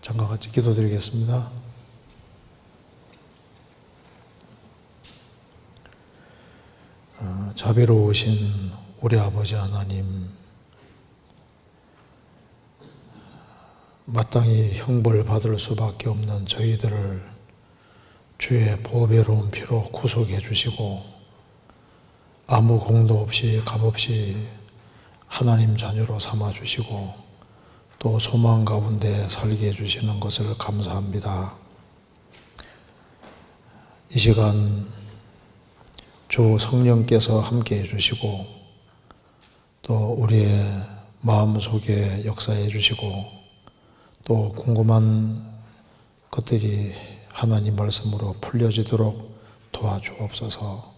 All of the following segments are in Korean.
잠깐 같이 기도드리겠습니다. 자비로우신 우리 아버지 하나님, 마땅히 형벌 받을 수밖에 없는 저희들을 주의 보배로운 피로 구속해 주시고 아무 공도 없이 값없이 하나님 자녀로 삼아 주시고 또 소망 가운데 살게 해주시는 것을 감사합니다. 이 시간 주 성령께서 함께 해주시고 또 우리의 마음속에 역사해 주시고 또 궁금한 것들이 하나님 말씀으로 풀려지도록 도와주옵소서.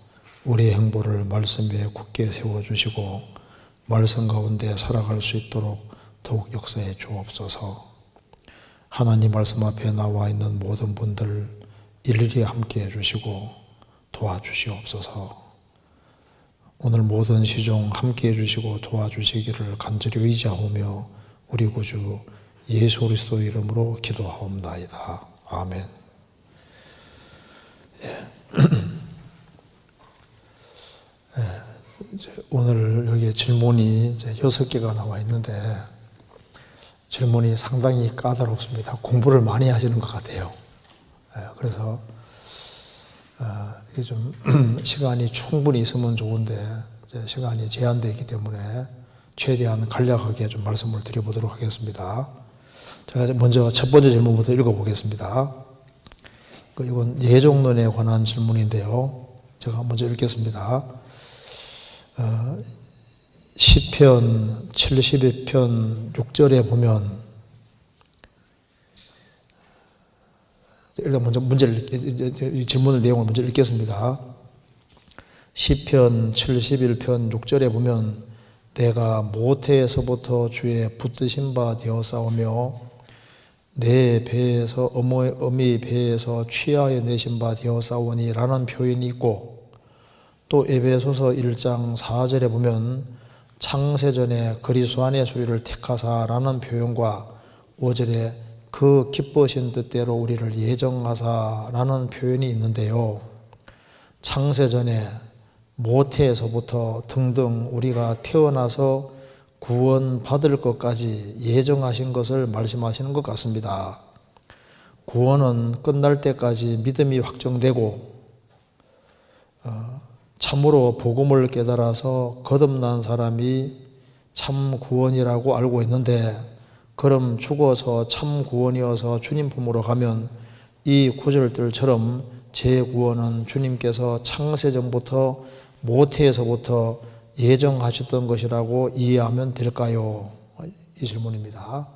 우리의 행보를 말씀 위에 굳게 세워주시고 말씀 가운데 살아갈 수 있도록 더욱 역사해 주옵소서. 하나님 말씀 앞에 나와 있는 모든 분들 일일이 함께 해주시고 도와주시옵소서. 오늘 모든 시종 함께 해주시고 도와주시기를 간절히 의지하오며 우리 구주 예수 그리스도 이름으로 기도하옵나이다. 아멘. 오늘 여기 질문이 6개가 나와 있는데 질문이 상당히 까다롭습니다. 공부를 많이 하시는 것 같아요. 그래서 이게 좀 시간이 충분히 있으면 좋은데 시간이 제한되어 있기 때문에 최대한 간략하게 좀 말씀을 드려보도록 하겠습니다. 제가 먼저 첫 번째 질문부터 읽어보겠습니다. 이건 예종론에 관한 질문인데요. 제가 먼저 읽겠습니다. 시편 72편 6절에 보면 일단 먼저 질문의 내용을 먼저 읽겠습니다. 시편 71편 6절에 보면 내가 모태에서부터 주의 붙드신 바 되었사오며 내 배에서 어미 배에서 취하여 내신 바 되었사오니 라는 표현이 있고 또 에베소서 1장 4절에 보면 창세전에 그리스도 안의 소리를 택하사 라는 표현과 5절에 그 기쁘신 뜻대로 우리를 예정하사 라는 표현이 있는데요. 창세전에 모태에서부터 등등 우리가 태어나서 구원받을 것까지 예정하신 것을 말씀하시는 것 같습니다. 구원은 끝날 때까지 믿음이 확정되고 참으로 복음을 깨달아서 거듭난 사람이 참 구원이라고 알고 있는데 그럼 죽어서 참 구원이어서 주님 품으로 가면 이 구절들처럼 제 구원은 주님께서 창세전부터 모태에서부터 예정하셨던 것이라고 이해하면 될까요? 이 질문입니다.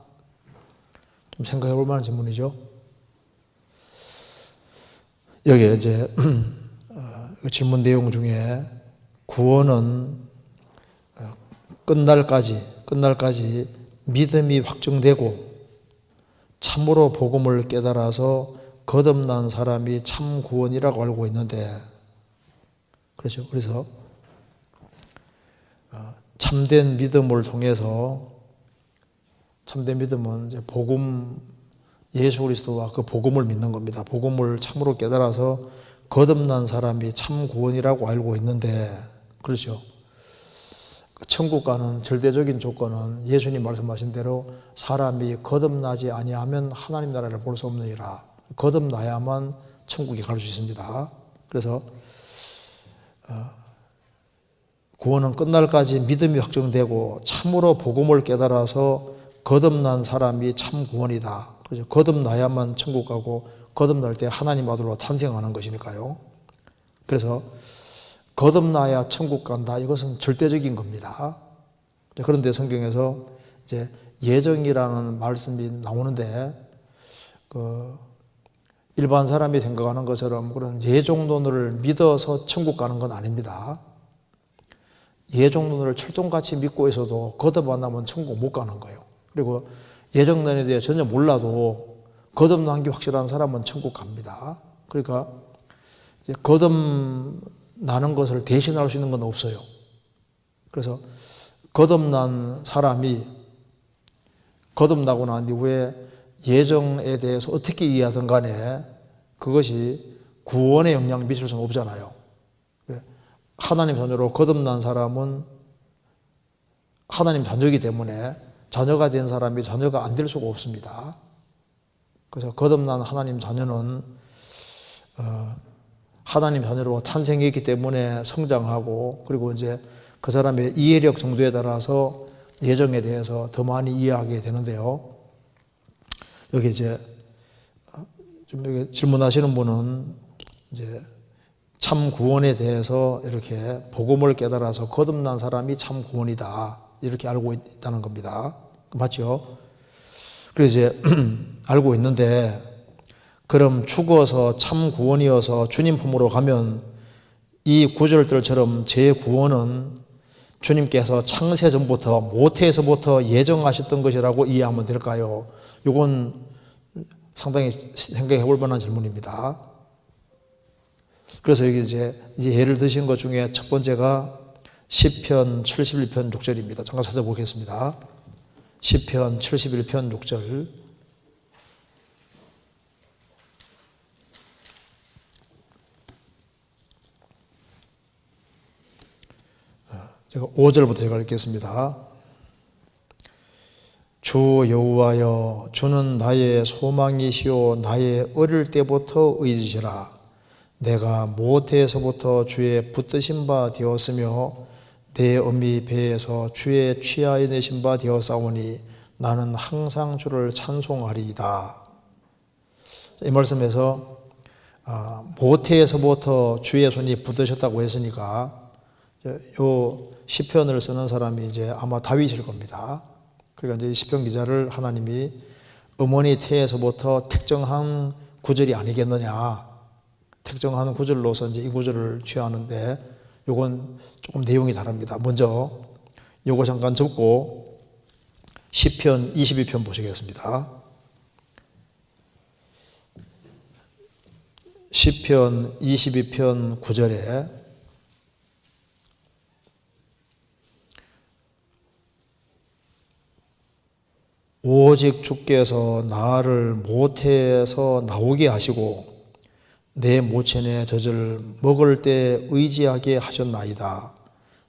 좀 생각해 볼 만한 질문이죠. 여기에 이제 질문 내용 중에 구원은 끝날까지 믿음이 확정되고 참으로 복음을 깨달아서 거듭난 사람이 참 구원이라고 알고 있는데 그렇죠. 그래서 참된 믿음을 통해서 참된 믿음은 이제 복음 예수 그리스도와 그 복음을 믿는 겁니다. 복음을 참으로 깨달아서 거듭난 사람이 참 구원이라고 알고 있는데 그렇죠. 천국 가는 절대적인 조건은 예수님 말씀하신 대로 사람이 거듭나지 아니하면 하나님 나라를 볼 수 없느니라. 거듭나야만 천국에 갈 수 있습니다. 그래서 구원은 끝날까지 믿음이 확정되고 참으로 복음을 깨달아서 거듭난 사람이 참 구원이다. 그래서 거듭나야만 천국 가고 거듭날 때 하나님 아들로 탄생하는 것이니까요. 그래서 거듭나야 천국 간다. 이것은 절대적인 겁니다. 그런데 성경에서 이제 예정이라는 말씀이 나오는데 일반 사람이 생각하는 것처럼 그런 예정론을 믿어서 천국 가는 건 아닙니다. 예정론을 철통같이 믿고 있어도 거듭 안 나면 천국 못 가는 거예요. 그리고 예정론에 대해 전혀 몰라도 거듭난 게 확실한 사람은 천국 갑니다. 그러니까 거듭나는 것을 대신할 수 있는 건 없어요. 그래서 거듭난 사람이 거듭나고 난 이후에 예정에 대해서 어떻게 이해하든 간에 그것이 구원에 영향을 미칠 수는 없잖아요. 하나님 자녀로 거듭난 사람은 하나님 자녀이기 때문에 자녀가 된 사람이 자녀가 안 될 수가 없습니다. 그래서 거듭난 하나님 자녀는 하나님 자녀로 탄생했기 때문에 성장하고, 그리고 이제 그 사람의 이해력 정도에 따라서 예정에 대해서 더 많이 이해하게 되는데요. 여기 이제 좀 여기 질문하시는 분은 이제 참 구원에 대해서 이렇게 복음을 깨달아서 거듭난 사람이 참 구원이다, 이렇게 알고 있다는 겁니다. 맞죠? 그래서 이제 알고 있는데, 그럼 죽어서 참 구원이어서 주님 품으로 가면 이 구절들처럼 제 구원은 주님께서 창세 전부터 모태에서부터 예정하셨던 것이라고 이해하면 될까요? 이건 상당히 생각해 볼 만한 질문입니다. 그래서 여기 이제 예를 드신 것 중에 첫 번째가 시편 71편 6절입니다. 잠깐 찾아보겠습니다. 시편 71편 6절. 제가 5절부터 제가 읽겠습니다. 주 여호와여, 주는 나의 소망이시오 나의 어릴 때부터 의지시라. 내가 모태에서부터 주의 붙드신 바 되었으며 내 어미 배에서 주의 취하여 내신 바 되었사오니 나는 항상 주를 찬송하리이다. 이 말씀에서 모태에서부터 주의 손이 붙드셨다고 했으니까 요 시편을 쓰는 사람이 이제 아마 다윗일 겁니다. 그러니까 이제 시편 기자를 하나님이 어머니 태에서부터 특정한 구절이 아니겠느냐, 특정한 구절로서 이제 이 구절을 취하는데, 요건 조금 내용이 다릅니다. 먼저 요거 잠깐 접고 시편 22편 보시겠습니다. 시편 22편 9절에 오직 주께서 나를 모태에서 나오게 하시고 내 모친의 젖을 먹을 때 의지하게 하셨나이다.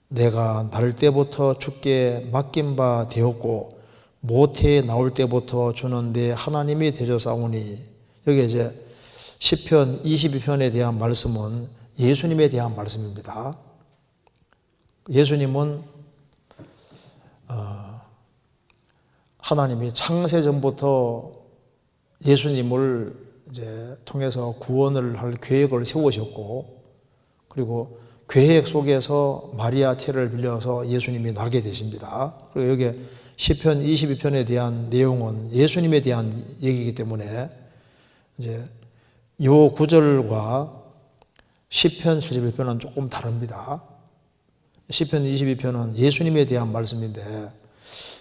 내가 날 때부터 주께 맡긴 바 되었고 모태에 나올 때부터 주는 내 하나님이 되셨사오니. 여기 이제 시편 22편에 대한 말씀은 예수님에 대한 말씀입니다. 예수님은 하나님이 창세 전부터 예수님을 이제 통해서 구원을 할 계획을 세우셨고, 그리고 계획 속에서 마리아 태를 빌려서 예수님이 나게 되십니다. 그리고 여기 시편 22편에 대한 내용은 예수님에 대한 얘기이기 때문에 이제 요 구절과 시편 71편은 조금 다릅니다. 시편 22편은 예수님에 대한 말씀인데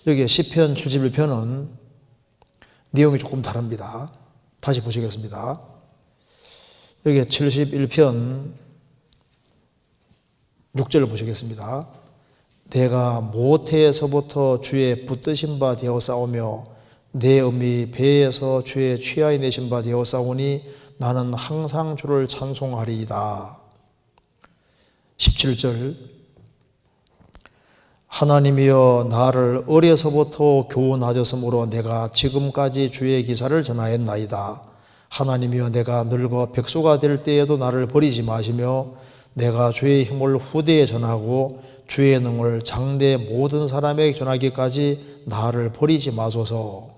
여기 시편 71편은 내용이 조금 다릅니다. 다시 보시겠습니다. 여기 71편 6절을 보시겠습니다. 내가 모태에서부터 주의 붙드신 바 되었사오며 내 어미 배에서 주의 취하여 내신 바 되었사오니 나는 항상 주를 찬송하리이다. 17절 하나님이여 나를 어려서부터 교훈하셨으므로 내가 지금까지 주의 기사를 전하였나이다. 하나님이여 내가 늙어 백수가 될 때에도 나를 버리지 마시며 내가 주의 힘을 후대에 전하고 주의 능을 장대 모든 사람에게 전하기까지 나를 버리지 마소서.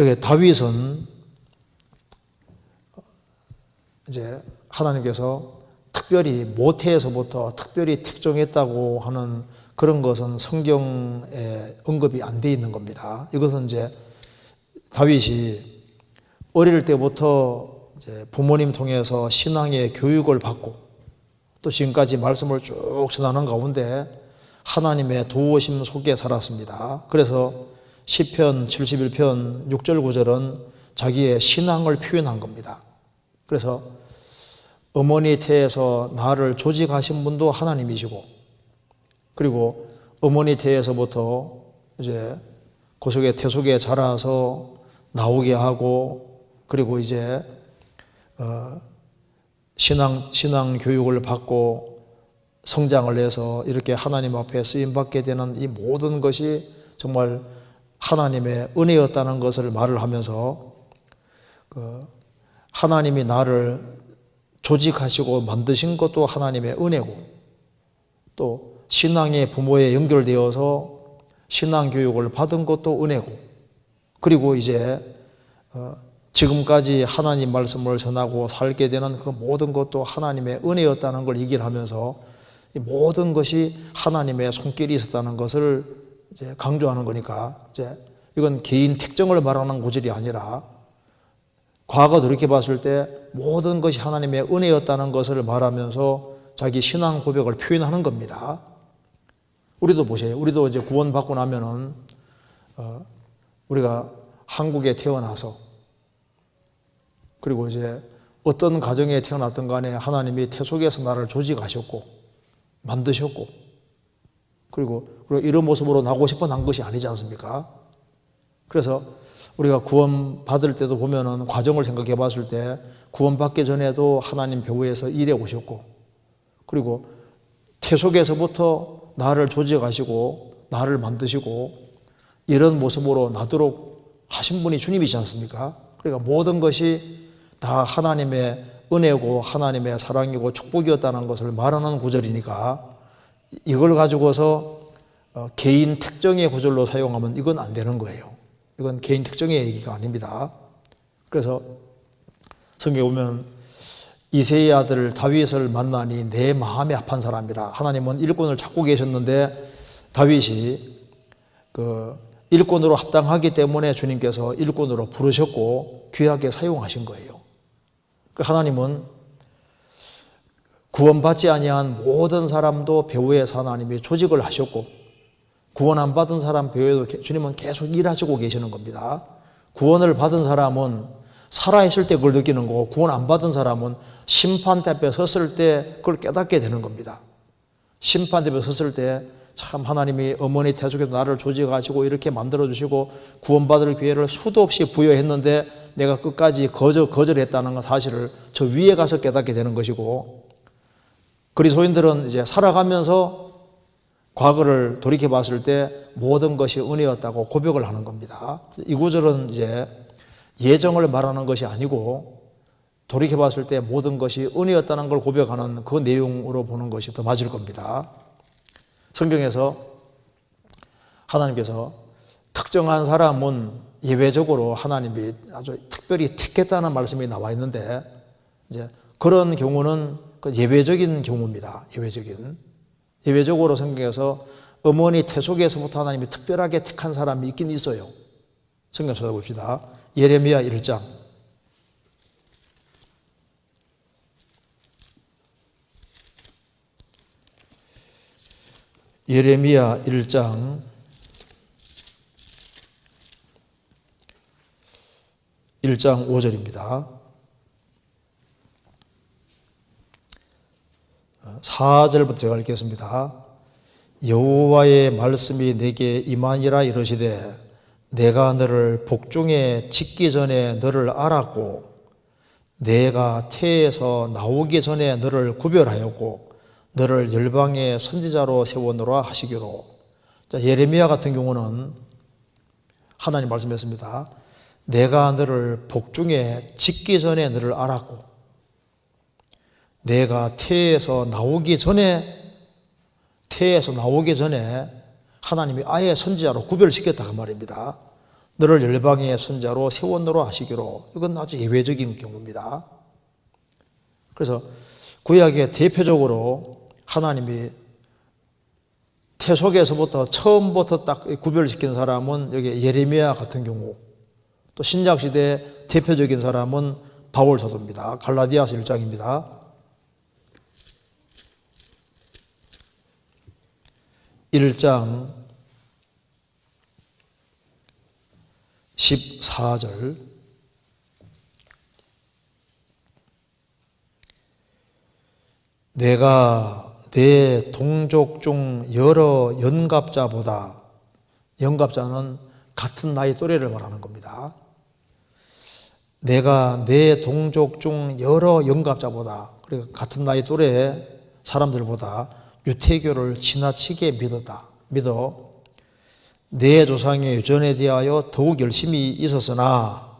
여기 다윗은 이제 하나님께서 특별히 모태에서부터 특별히 특정했다고 하는 그런 것은 성경에 언급이 안 돼 있는 겁니다. 이것은 이제 다윗이 어릴 때부터 이제 부모님 통해서 신앙의 교육을 받고 또 지금까지 말씀을 쭉 전하는 가운데 하나님의 도우심 속에 살았습니다. 그래서 시편 71편 6절 9절은 자기의 신앙을 표현한 겁니다. 그래서 어머니 태에서 나를 조직하신 분도 하나님이시고, 그리고 어머니 태에서부터 이제 그 속에 태속에 자라서 나오게 하고, 그리고 이제 신앙 교육을 받고 성장을 해서 이렇게 하나님 앞에 쓰임 받게 되는 이 모든 것이 정말 하나님의 은혜였다는 것을 말을 하면서, 하나님이 나를 조직하시고 만드신 것도 하나님의 은혜고, 또 신앙의 부모에 연결되어서 신앙 교육을 받은 것도 은혜고, 그리고 이제 지금까지 하나님 말씀을 전하고 살게 되는 그 모든 것도 하나님의 은혜였다는 걸 얘기를 하면서 이 모든 것이 하나님의 손길이 있었다는 것을 이제 강조하는 거니까, 이제 이건 개인 특정을 말하는 구절이 아니라 과거 돌이켜 봤을 때 모든 것이 하나님의 은혜였다는 것을 말하면서 자기 신앙 고백을 표현하는 겁니다. 우리도 보세요. 우리도 이제 구원받고 나면은 우리가 한국에 태어나서, 그리고 이제 어떤 가정에 태어났든 간에 하나님이 태속에서 나를 조직하셨고 만드셨고, 그리고 이런 모습으로 나오고 싶어 난 것이 아니지 않습니까? 그래서 우리가 구원받을 때도 보면은 과정을 생각해 봤을 때 구원받기 전에도 하나님 배후에서 일해 오셨고, 그리고 태속에서부터 나를 조직하시고 나를 만드시고 이런 모습으로 나도록 하신 분이 주님이지 않습니까? 그러니까 모든 것이 다 하나님의 은혜고 하나님의 사랑이고 축복이었다는 것을 말하는 구절이니까, 이걸 가지고서 개인 특정의 구절로 사용하면 이건 안 되는 거예요. 이건 개인 특정의 얘기가 아닙니다. 그래서 성경에 보면 이새의 아들 다윗을 만나니 내 마음이 아픈 사람이라. 하나님은 일꾼을 찾고 계셨는데 다윗이 그 일꾼으로 합당하기 때문에 주님께서 일꾼으로 부르셨고 귀하게 사용하신 거예요. 하나님은 구원받지 아니한 모든 사람도 배후에서 하나님이 조직을 하셨고, 구원 안 받은 사람 배후에도 주님은 계속 일하시고 계시는 겁니다. 구원을 받은 사람은 살아있을 때 그걸 느끼는 거고, 구원 안 받은 사람은 심판대 앞에 섰을 때 그걸 깨닫게 되는 겁니다. 심판대 앞에 섰을 때 참 하나님이 어머니 태속에서 나를 조직하시고 이렇게 만들어주시고 구원받을 기회를 수도 없이 부여했는데 내가 끝까지 거절했다는 사실을 저 위에 가서 깨닫게 되는 것이고, 그리스도인들은 이제 살아가면서 과거를 돌이켜 봤을 때 모든 것이 은혜였다고 고백을 하는 겁니다. 이 구절은 이제 예정을 말하는 것이 아니고 돌이켜 봤을 때 모든 것이 은혜였다는 걸 고백하는 그 내용으로 보는 것이 더 맞을 겁니다. 성경에서 하나님께서 특정한 사람은 예외적으로 하나님이 아주 특별히 택했다는 말씀이 나와 있는데, 이제 그런 경우는 그 예외적인 경우입니다. 예외적으로 성경에서 어머니 태속에서부터 하나님이 특별하게 택한 사람이 있긴 있어요. 성경 찾아봅시다. 예레미야 1장. 예레미야 1장 5절입니다. 4절부터 제가 읽겠습니다. 여호와의 말씀이 내게 임하니라 이르시되 내가 너를 복중에 짓기 전에 너를 알았고 내가 태에서 나오기 전에 너를 구별하였고 너를 열방의 선지자로 세워놓으라 하시기로. 자, 예레미야 같은 경우는 하나님 말씀했습니다. 내가 너를 복중에 짓기 전에 너를 알았고 내가 태에서 나오기 전에 하나님이 아예 선지자로 구별시켰다 그 말입니다. 너를 열방의 선지자로 세워놓으라 하시기로. 이건 아주 예외적인 경우입니다. 그래서 구약의 대표적으로 하나님이 태속에서부터 처음부터 딱 구별시킨 사람은 여기 예레미야 같은 경우, 또 신약시대 대표적인 사람은 바울 사도입니다. 갈라디아서 1장입니다. 1장 14절. 내가 내 동족 중 여러 연갑자보다, 연갑자는 같은 나이 또래를 말하는 겁니다. 내가 내 동족 중 여러 영갑자보다, 그리고 같은 나이 또래의 사람들보다 유태교를 지나치게 믿어 내 조상의 유전에 대하여 더욱 열심히 있었으나,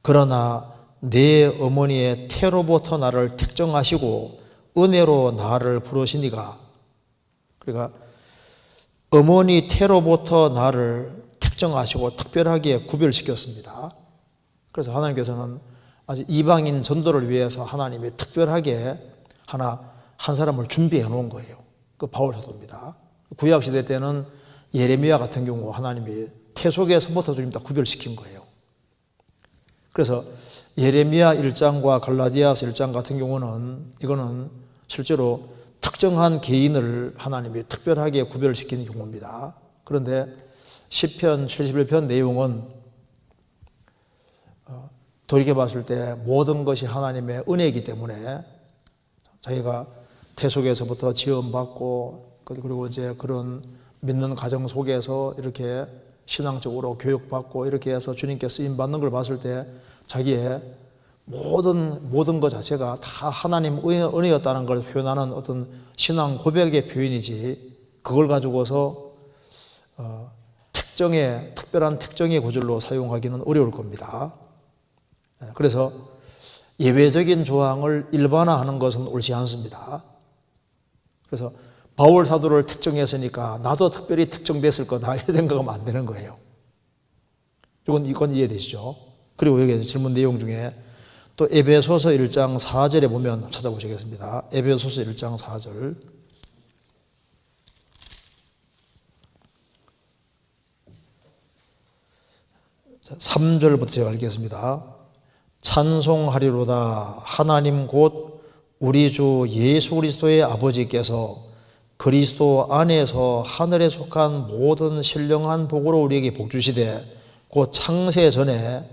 그러나 내 어머니의 태로부터 나를 택정하시고 은혜로 나를 부르시니가, 그러니까 어머니 태로부터 나를 택정하시고 특별하게 구별시켰습니다. 그래서 하나님께서는 아주 이방인 전도를 위해서 하나님이 특별하게 한 사람을 준비해 놓은 거예요. 그 바울 사도입니다. 구약 시대 때는 예레미야 같은 경우 하나님이 태속에서부터 좀 다 구별시킨 거예요. 그래서 예레미야 1장과 갈라디아서 1장 같은 경우는 이거는 실제로 특정한 개인을 하나님이 특별하게 구별시킨 경우입니다. 그런데 시편 71편 내용은 돌이켜봤을 때 모든 것이 하나님의 은혜이기 때문에 자기가 태속에서부터 지원받고, 그리고 이제 그런 믿는 가정 속에서 이렇게 신앙적으로 교육받고 이렇게 해서 주님께 쓰임받는 걸 봤을 때 자기의 모든 것 자체가 다 하나님 은혜였다는 걸 표현하는 어떤 신앙 고백의 표현이지, 그걸 가지고서 특별한 특정의 구절로 사용하기는 어려울 겁니다. 그래서 예외적인 조항을 일반화하는 것은 옳지 않습니다. 그래서 바울 사도를 특정했으니까 나도 특별히 특정됐을 거다 이 생각하면 안 되는 거예요. 이건 이해되시죠? 그리고 여기 질문 내용 중에 또 에베소서 1장 4절에 보면 찾아보시겠습니다. 에베소서 1장 4절. 3절부터 제가 읽겠습니다. 찬송하리로다. 하나님 곧 우리 주 예수 그리스도의 아버지께서 그리스도 안에서 하늘에 속한 모든 신령한 복으로 우리에게 복주시되, 곧 창세 전에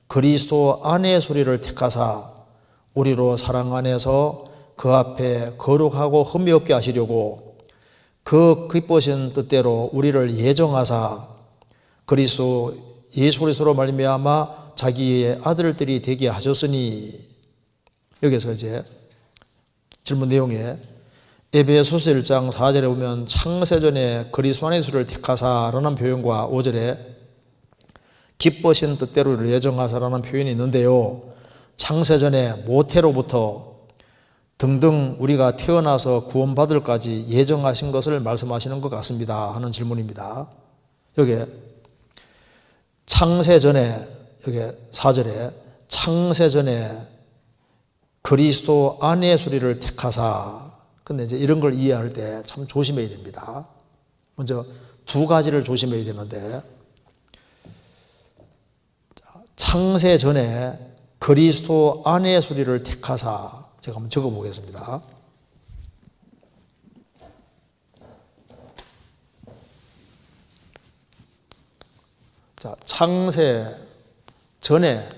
그리스도 안의 소리를 택하사 우리로 사랑 안에서 그 앞에 거룩하고 흠이 없게 하시려고 그 기쁘신 뜻대로 우리를 예정하사 그리스도 예수 그리스도로 말미암아 자기의 아들들이 되게 하셨으니. 여기서 이제 질문 내용에 에베소서 1장 4절에 보면 창세전에 그리스도 안의 소리를 택하사라는 표현과 5절에 기쁘신 뜻대로 예정하사라는 표현이 있는데요, 창세전에 모태로부터 등등 우리가 태어나서 구원받을까지 예정하신 것을 말씀하시는 것 같습니다 하는 질문입니다. 여기에 창세전에, 여기 4절에 창세전에 그리스도 안의 소리를 택하사. 근데 이제 이런 걸 이해할 때 참 조심해야 됩니다. 먼저 두 가지를 조심해야 되는데, 창세 전에 그리스도 안의 소리를 택하사. 제가 한번 적어 보겠습니다. 자, 창세 전에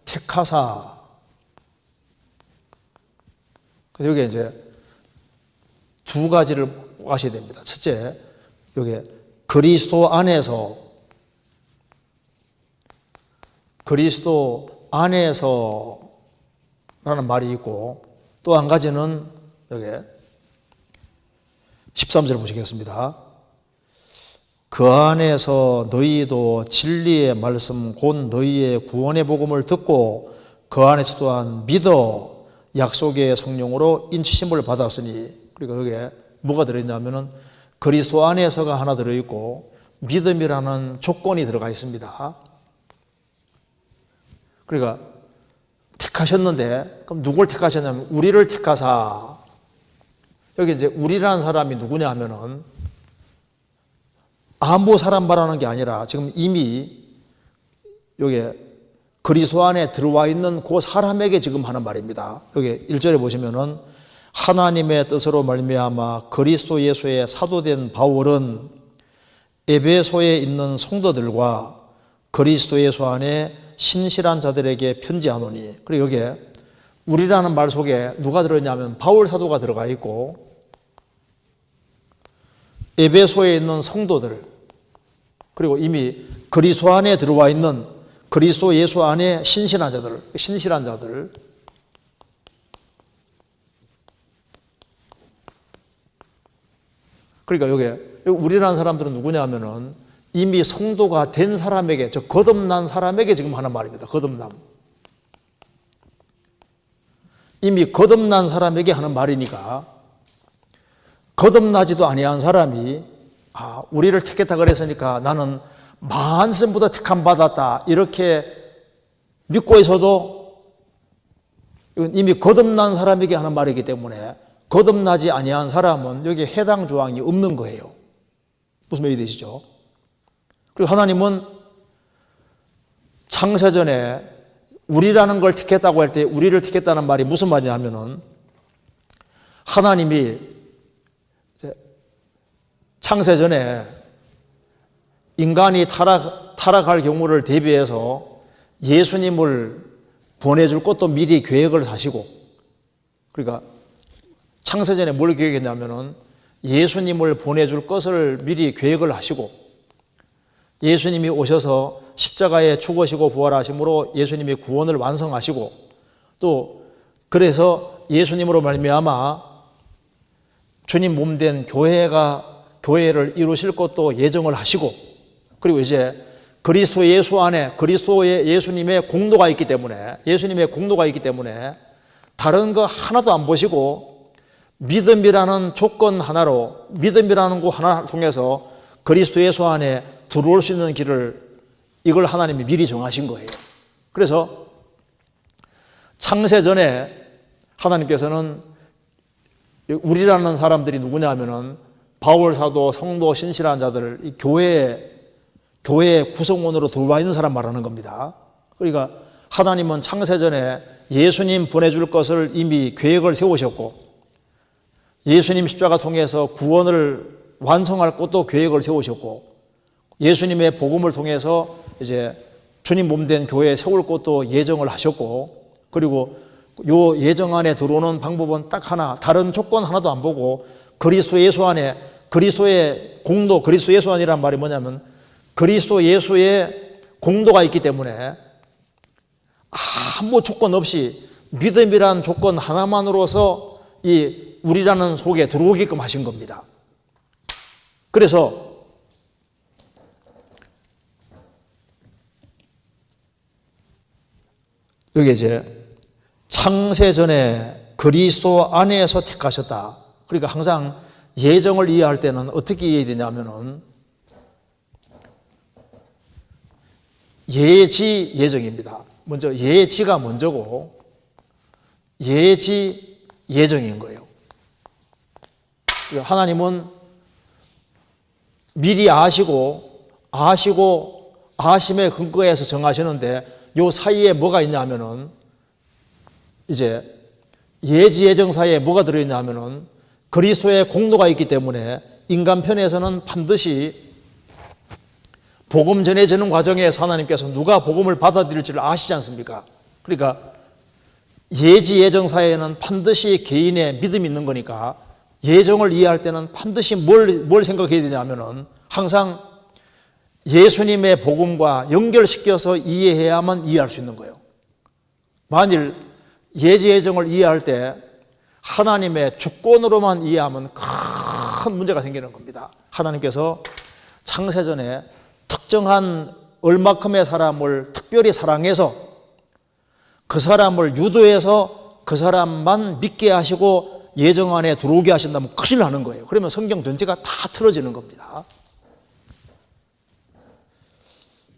택하사. 여기 이제 두 가지를 아셔야 됩니다. 첫째, 여기 그리스도 안에서라는 말이 있고, 또 한 가지는 여기 13절 보시겠습니다. 그 안에서 너희도 진리의 말씀 곧 너희의 구원의 복음을 듣고 그 안에서 또한 믿어 약속의 성령으로 인치심을 받았으니. 그리고 여기에 뭐가 들어있냐면은 그리스도 안에서가 하나 들어있고 믿음이라는 조건이 들어가 있습니다. 그러니까 택하셨는데, 그럼 누굴 택하셨냐면 우리를 택하사. 여기 이제 우리라는 사람이 누구냐 하면은 아무 사람 말하는 게 아니라 지금 이미 여기 그리스도 안에 들어와 있는 그 사람에게 지금 하는 말입니다. 여기 1절에 보시면은 하나님의 뜻으로 말미암아 그리스도 예수의 사도된 바울은 에베소에 있는 성도들과 그리스도 예수 안에 신실한 자들에게 편지하노니. 그리고 여기에 우리라는 말 속에 누가 들어있냐면 바울 사도가 들어가 있고, 에베소에 있는 성도들, 그리고 이미 그리스도 안에 들어와 있는 그리스도 예수 안에 신실한 자들, 그러니까 여기 우리라는 사람들은 누구냐 하면은 이미 성도가 된 사람에게, 저 거듭난 사람에게 지금 하는 말입니다. 거듭남. 이미 거듭난 사람에게 하는 말이니까, 거듭나지도 아니한 사람이 우리를 택했다 그랬으니까 나는 만선보다 택함 받았다 이렇게 믿고 있어도 이건 이미 거듭난 사람에게 하는 말이기 때문에 거듭나지 아니한 사람은 여기에 해당 조항이 없는 거예요. 무슨 말이 되시죠? 그리고 하나님은 창세전에 우리라는 걸 택했다고 할 때 우리를 택했다는 말이 무슨 말이냐 하면은, 하나님이 창세전에 인간이 타락할 경우를 대비해서 예수님을 보내줄 것도 미리 계획을 하시고, 그러니까 창세전에 뭘 계획했냐면은 예수님을 보내줄 것을 미리 계획을 하시고, 예수님이 오셔서 십자가에 죽으시고 부활하심으로 예수님이 구원을 완성하시고, 또 그래서 예수님으로 말미암아 주님 몸된 교회를 이루실 것도 예정을 하시고, 그리고 이제 그리스도 예수 안에 그리스도의 예수님의 공로가 있기 때문에, 다른 거 하나도 안 보시고 믿음이라는 조건 하나로, 믿음이라는 거 하나를 통해서 그리스도 예수 안에 들어올 수 있는 길을, 이걸 하나님이 미리 정하신 거예요. 그래서 창세전에 하나님께서는 우리라는 사람들이 누구냐 하면은 바울 사도, 성도, 신실한 자들, 이 교회의 구성원으로 들어와 있는 사람 말하는 겁니다. 그러니까 하나님은 창세전에 예수님 보내줄 것을 이미 계획을 세우셨고, 예수님 십자가 통해서 구원을 완성할 것도 계획을 세우셨고, 예수님의 복음을 통해서 이제 주님 몸된 교회에 세울 것도 예정을 하셨고, 그리고 요 예정 안에 들어오는 방법은 딱 하나, 다른 조건 하나도 안 보고 그리스도 예수 안에, 그리스도의 공도, 그리스도 예수 안이란 말이 뭐냐면 그리스도 예수의 공도가 있기 때문에 아무 조건 없이 믿음이란 조건 하나만으로서 이 우리라는 속에 들어오게끔 하신 겁니다. 그래서 여기 이제 창세전에 그리스도 안에서 택하셨다. 그러니까 항상 예정을 이해할 때는 어떻게 이해되냐면은 예지 예정입니다. 먼저 예지가 먼저고 예지 예정인 거예요. 하나님은 미리 아시고 아심의 근거에서 정하시는데, 요 사이에 뭐가 있냐 하면은 이제 예지 예정 사이에 뭐가 들어있냐 하면은 그리스도의 공로가 있기 때문에 인간 편에서는 반드시 복음 전해지는 과정에서 하나님께서 누가 복음을 받아들일지를 아시지 않습니까? 그러니까 예지 예정 사이에는 반드시 개인의 믿음이 있는 거니까 예정을 이해할 때는 반드시 뭘 생각해야 되냐 하면은 항상 예수님의 복음과 연결시켜서 이해해야만 이해할 수 있는 거예요. 만일 예지 예정을 이해할 때 하나님의 주권으로만 이해하면 큰 문제가 생기는 겁니다. 하나님께서 창세전에 특정한 얼마큼의 사람을 특별히 사랑해서 그 사람을 유도해서 그 사람만 믿게 하시고 예정 안에 들어오게 하신다면 큰일 나는 거예요. 그러면 성경 전체가 다 틀어지는 겁니다.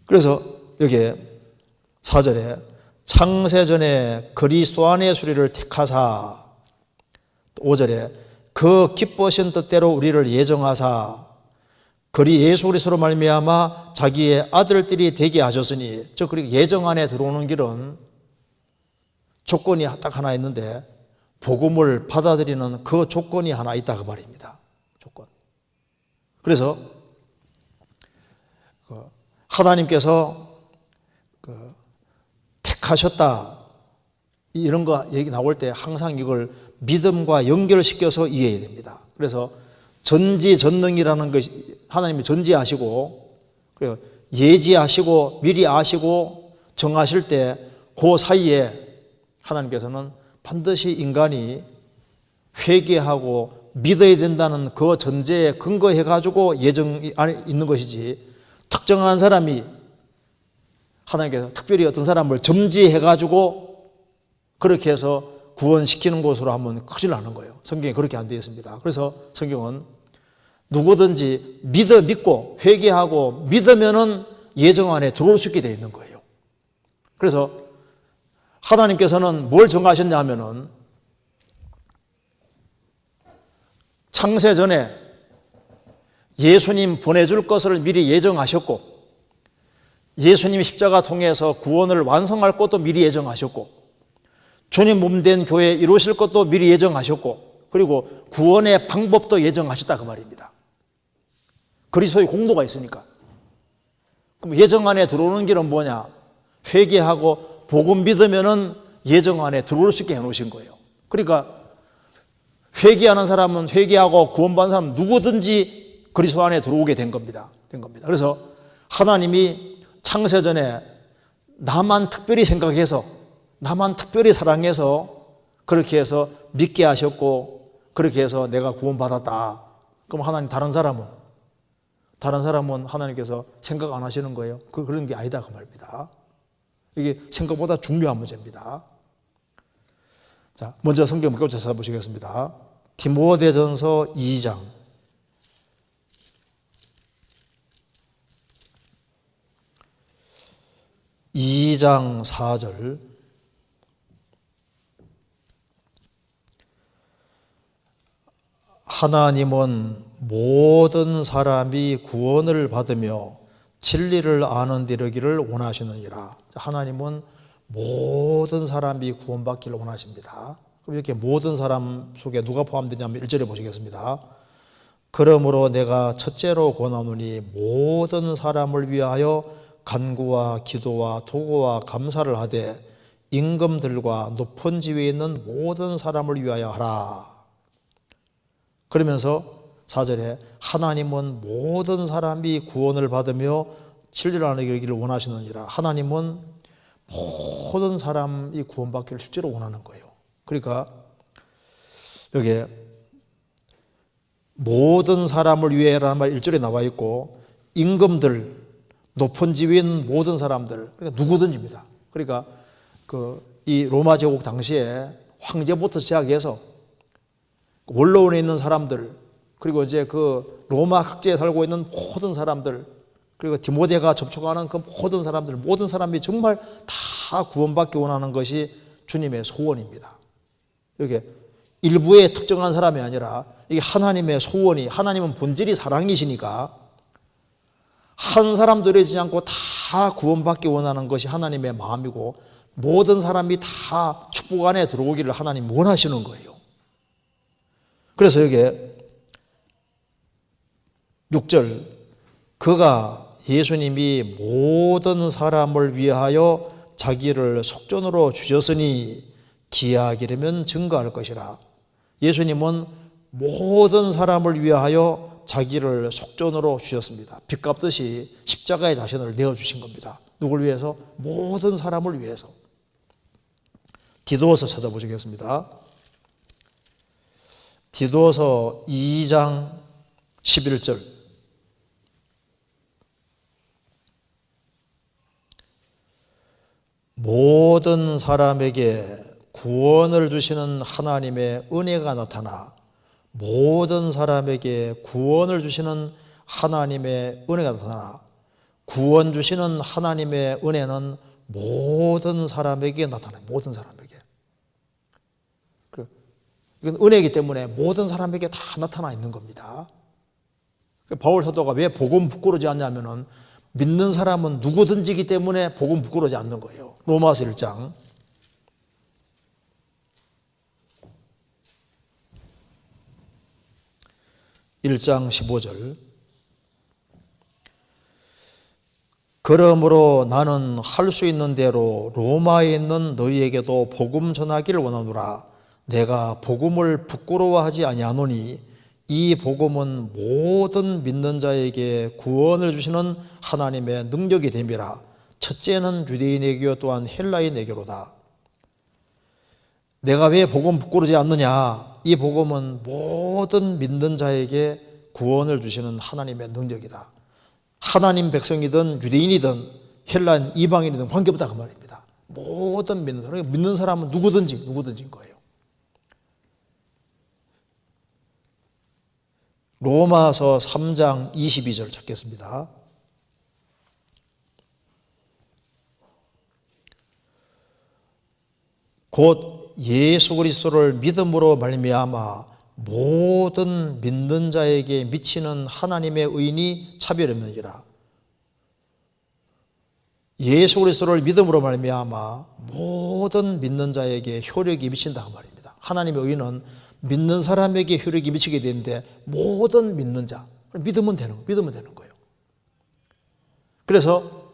그래서 여기에 4절에 창세전에 그리스도 안의 수리를 택하사, 5절에 그 기뻐하신 뜻대로 우리를 예정하사 그리 예수 그리스도로 말미암아 자기의 아들들이 되게 하셨으니, 즉 그리고 예정 안에 들어오는 길은 조건이 딱 하나 있는데 복음을 받아들이는 그 조건이 하나 있다 그 말입니다. 조건. 그래서 하나님께서 택하셨다 이런 거 얘기 나올 때 항상 이걸 믿음과 연결시켜서 이해해야 됩니다. 그래서 전지전능이라는 것이 하나님이 전지하시고 그리고 예지하시고 미리 아시고 정하실 때 그 사이에 하나님께서는 반드시 인간이 회개하고 믿어야 된다는 그 전제에 근거해 가지고 예정이 안에 있는 것이지, 특정한 사람이 하나님께서 특별히 어떤 사람을 점지해 가지고 그렇게 해서 구원시키는 것으로 하면 큰일 나는 거예요. 성경에 그렇게 안 되어 있습니다. 그래서 성경은 누구든지 믿고 회개하고 믿으면은 예정 안에 들어올 수 있게 되어 있는 거예요. 그래서 하나님께서는 뭘 정하셨냐 하면은 창세 전에 예수님 보내줄 것을 미리 예정하셨고, 예수님이 십자가 통해서 구원을 완성할 것도 미리 예정하셨고, 주님 몸 된 교회 이루실 것도 미리 예정하셨고, 그리고 구원의 방법도 예정하셨다 그 말입니다. 그리스도의 공로가 있으니까. 그럼 예정 안에 들어오는 길은 뭐냐? 회개하고 복음 믿으면은 예정 안에 들어올 수 있게 해놓으신 거예요. 그러니까 회개하는 사람은 회개하고 구원받는 사람은 누구든지 그리스도 안에 들어오게 된 겁니다. 그래서 하나님이 창세전에 나만 특별히 생각해서, 나만 특별히 사랑해서 그렇게 해서 믿게 하셨고, 그렇게 해서 내가 구원받았다. 그럼 하나님 다른 사람은 하나님께서 생각 안 하시는 거예요. 그런 게 아니다 그 말입니다. 이게 생각보다 중요한 문제입니다. 자, 먼저 성경 문구부터 찾아보시겠습니다. 디모데전서 2장 4절. 하나님은 모든 사람이 구원을 받으며 진리를 아는 데 이르기를 원하시느니라. 하나님은 모든 사람이 구원받기를 원하십니다. 그럼 이렇게 모든 사람 속에 누가 포함되냐면 1절에 보시겠습니다. 그러므로 내가 첫째로 권하노니 모든 사람을 위하여 간구와 기도와 도구와 감사를 하되 임금들과 높은 지위에 있는 모든 사람을 위하여 하라. 그러면서 4절에 하나님은 모든 사람이 구원을 받으며 진리를 아는 데 이르기를 원하시느니라. 하나님은 모든 사람이 구원받기를 실제로 원하는 거예요. 그러니까 여기에 모든 사람을 위해라는 말 1절에 나와 있고, 임금들, 높은 지위에 있는 모든 사람들, 그러니까 누구든지입니다. 그러니까 이 로마 제국 당시에 황제부터 시작해서 원로원에 있는 사람들, 그리고 이제 그 로마 각지에 살고 있는 모든 사람들, 그리고 디모데가 접촉하는 그 모든 사람들, 모든 사람이 정말 다 구원받기 원하는 것이 주님의 소원입니다. 이게 일부의 특정한 사람이 아니라 이게 하나님의 소원이, 하나님은 본질이 사랑이시니까 한 사람도 이러지 않고 다 구원받기 원하는 것이 하나님의 마음이고, 모든 사람이 다 축복 안에 들어오기를 하나님 원하시는 거예요. 그래서 여기에 6절, 그가 예수님이 모든 사람을 위하여 자기를 속전으로 주셨으니 기하기려면 증거할 것이라. 예수님은 모든 사람을 위하여 자기를 속전으로 주셨습니다. 빚 갚듯이 십자가의 자신을 내어주신 겁니다. 누굴 위해서? 모든 사람을 위해서. 디도서 찾아보시겠습니다. 디도서 2장 11절. 모든 사람에게 구원을 주시는 하나님의 은혜가 나타나, 모든 사람에게 구원을 주시는 하나님의 은혜가 나타나, 구원 주시는 하나님의 은혜는 모든 사람에게 나타나요. 모든 사람에게. 이건 은혜이기 때문에 모든 사람에게 다 나타나 있는 겁니다. 바울 사도가 왜 복음 부끄러지 않냐면은 믿는 사람은 누구든지기 때문에 복음 부끄러지 않는 거예요. 로마서 1장 15절. 그러므로 나는 할 수 있는 대로 로마에 있는 너희에게도 복음 전하기를 원하노라. 내가 복음을 부끄러워하지 아니하노니 이 복음은 모든 믿는 자에게 구원을 주시는 하나님의 능력이 됨이라. 첫째는 유대인 외교 또한 헬라인 외교로다. 내가 왜 복음 부끄러지 않느냐? 이 복음은 모든 믿는 자에게 구원을 주시는 하나님의 능력이다. 하나님 백성이든 유대인이든 헬라인 이방인이든 관계없다 그 말입니다. 모든 믿는 사람, 믿는 사람은 누구든지인 거예요. 로마서 3장 22절 찾겠습니다. 곧 예수 그리스도를 믿음으로 말미암아 모든 믿는 자에게 미치는 하나님의 의인이 차별없느니라. 예수 그리스도를 믿음으로 말미암아 모든 믿는 자에게 효력이 미친다 그 말입니다. 하나님의 의인은 믿는 사람에게 효력이 미치게 되는데 모든 믿는 자, 믿으면 되는 거예요. 그래서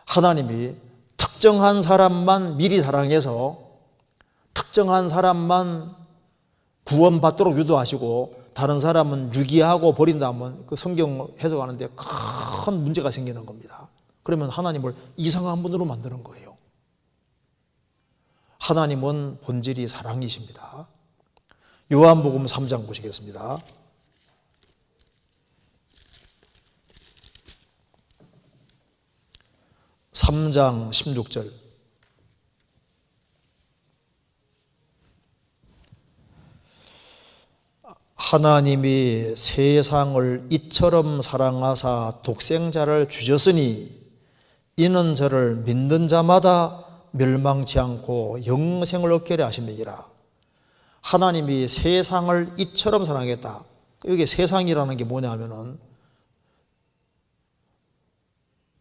하나님이 특정한 사람만 미리 사랑해서 특정한 사람만 구원받도록 유도하시고 다른 사람은 유기하고 버린다면 그 성경 해석하는데 큰 문제가 생기는 겁니다. 그러면 하나님을 이상한 분으로 만드는 거예요. 하나님은 본질이 사랑이십니다. 요한복음 3장 보시겠습니다. 3장 16절. 하나님이 세상을 이처럼 사랑하사 독생자를 주셨으니 이는 저를 믿는 자마다 멸망치 않고 영생을 얻게 하려 하심이니라. 하나님이 세상을 이처럼 사랑했다. 여기 세상이라는 게 뭐냐면은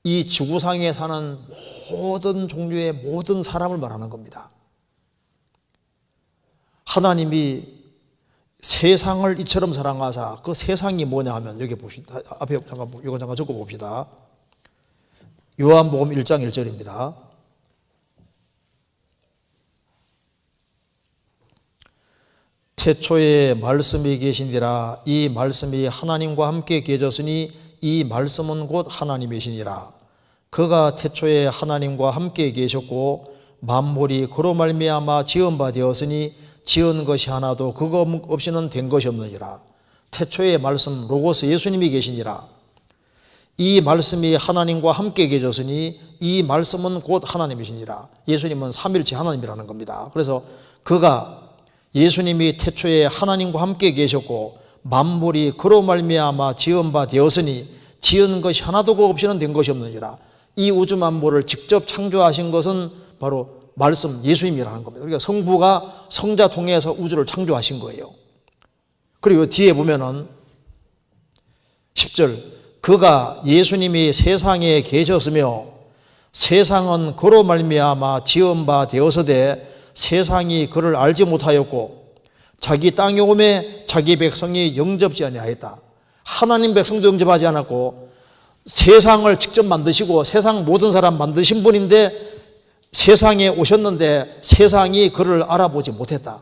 이 지구상에 사는 모든 종류의 모든 사람을 말하는 겁니다. 하나님이 세상을 이처럼 사랑하사, 그 세상이 뭐냐 하면 여기 봅시다. 앞에 이거 잠깐 적어 봅시다. 요한복음 1장 1절입니다. 태초에 말씀이 계시니라. 이 말씀이 하나님과 함께 계셨으니 이 말씀은 곧 하나님이시니라. 그가 태초에 하나님과 함께 계셨고 만물이 그로 말미암아 지은 바 되었으니 지은 것이 하나도 그거 없이는 된 것이 없느니라. 태초에 말씀 로고스 예수님이 계시니라. 이 말씀이 하나님과 함께 계셨으니 이 말씀은 곧 하나님이시니라. 예수님은 삼일체 하나님이라는 겁니다. 그래서 그가 예수님이 태초에 하나님과 함께 계셨고 만물이 그로 말미암아 지은 바 되었으니 지은 것이 하나도 그 없이는 된 것이 없느니라. 이 우주 만물을 직접 창조하신 것은 바로 말씀 예수님이라는 겁니다. 그러니까 성부가 성자 통해서 우주를 창조하신 거예요. 그리고 뒤에 보면은 10절 그가 예수님이 세상에 계셨으며 세상은 그로 말미암아 지은 바 되어서되 세상이 그를 알지 못하였고 자기 땅에 오매 자기 백성이 영접지 아니하였다. 하나님 백성도 영접하지 않았고 세상을 직접 만드시고 세상 모든 사람 만드신 분인데 세상에 오셨는데 세상이 그를 알아보지 못했다.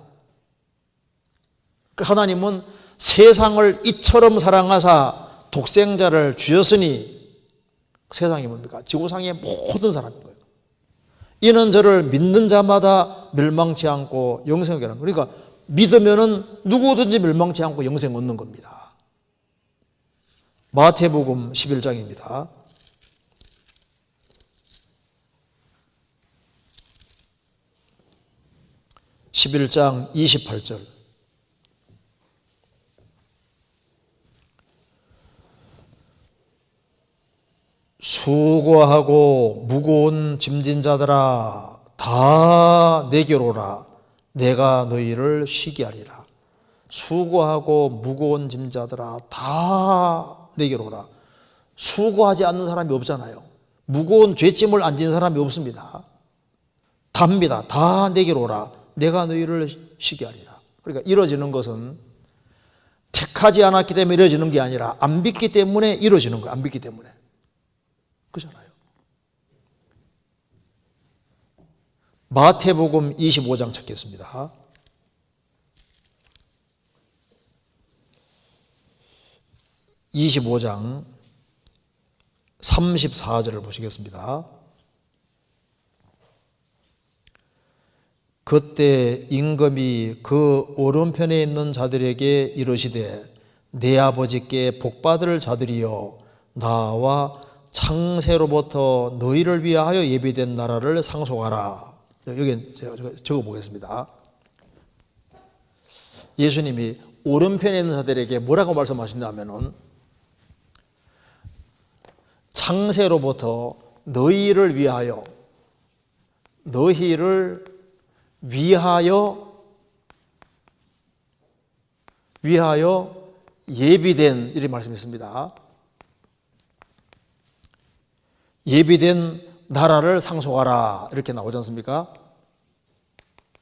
하나님은 세상을 이처럼 사랑하사 독생자를 주셨으니 세상이 뭡니까? 지구상의 모든 사람인 거예요. 이는 저를 믿는 자마다 멸망치 않고 영생을 얻는 거예요. 그러니까 믿으면은 누구든지 멸망치 않고 영생 얻는 겁니다. 마태복음 11장입니다. 11장 28절. 수고하고 무거운 짐진 자들아 다 내게로 오라. 내가 너희를 쉬게 하리라. 수고하고 무거운 짐자들아 다 내게로 오라. 수고하지 않는 사람이 없잖아요. 무거운 죄짐을 안 지는 사람이 없습니다. 답니다. 다 내게로 오라. 내가 너희를 쉬게 하리라. 그러니까 이루어지는 것은 택하지 않았기 때문에 이루어지는 게 아니라 안 믿기 때문에 이루어지는 거예요. 안 믿기 때문에. 그렇잖아요. 마태복음 25장 찾겠습니다. 25장 34절을 보시겠습니다. 그때 임금이 그 오른편에 있는 자들에게 이르시되 내 아버지께 복받을 자들이여 나와 창세로부터 너희를 위하여 예비된 나라를 상속하라. 여기 제가 적어보겠습니다. 예수님이 오른편에 있는 자들에게 뭐라고 말씀하신다면은 창세로부터 너희를 위하여 예비된 이런 말씀이 있습니다. 예비된 나라를 상속하라 이렇게 나오지 않습니까?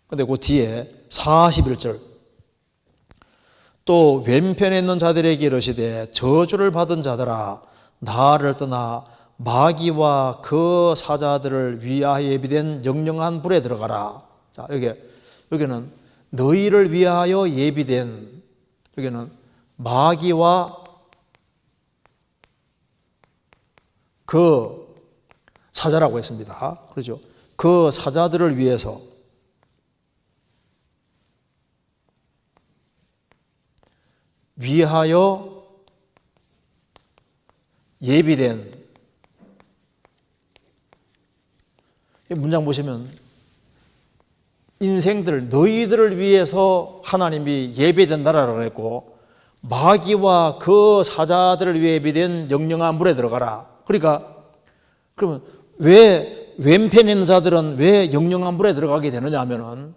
그런데 그 뒤에 41절 또 왼편에 있는 자들에게 이르시되 저주를 받은 자들아 나를 떠나 마귀와 그 사자들을 위하여 예비된 영영한 불에 들어가라. 자, 여기는 너희를 위하여 예비된, 여기는 마귀와 그 사자라고 했습니다. 그렇죠? 그 사자들을 위해서 위하여 예비된, 이 문장 보시면 인생들 너희들을 위해서 하나님이 예비된 나라라고 했고 마귀와 그 사자들을 위해 예비된 영영한 물에 들어가라. 그러니까 그러면 왜 왼편에 있는 자들은 왜 영영한 물에 들어가게 되느냐 하면은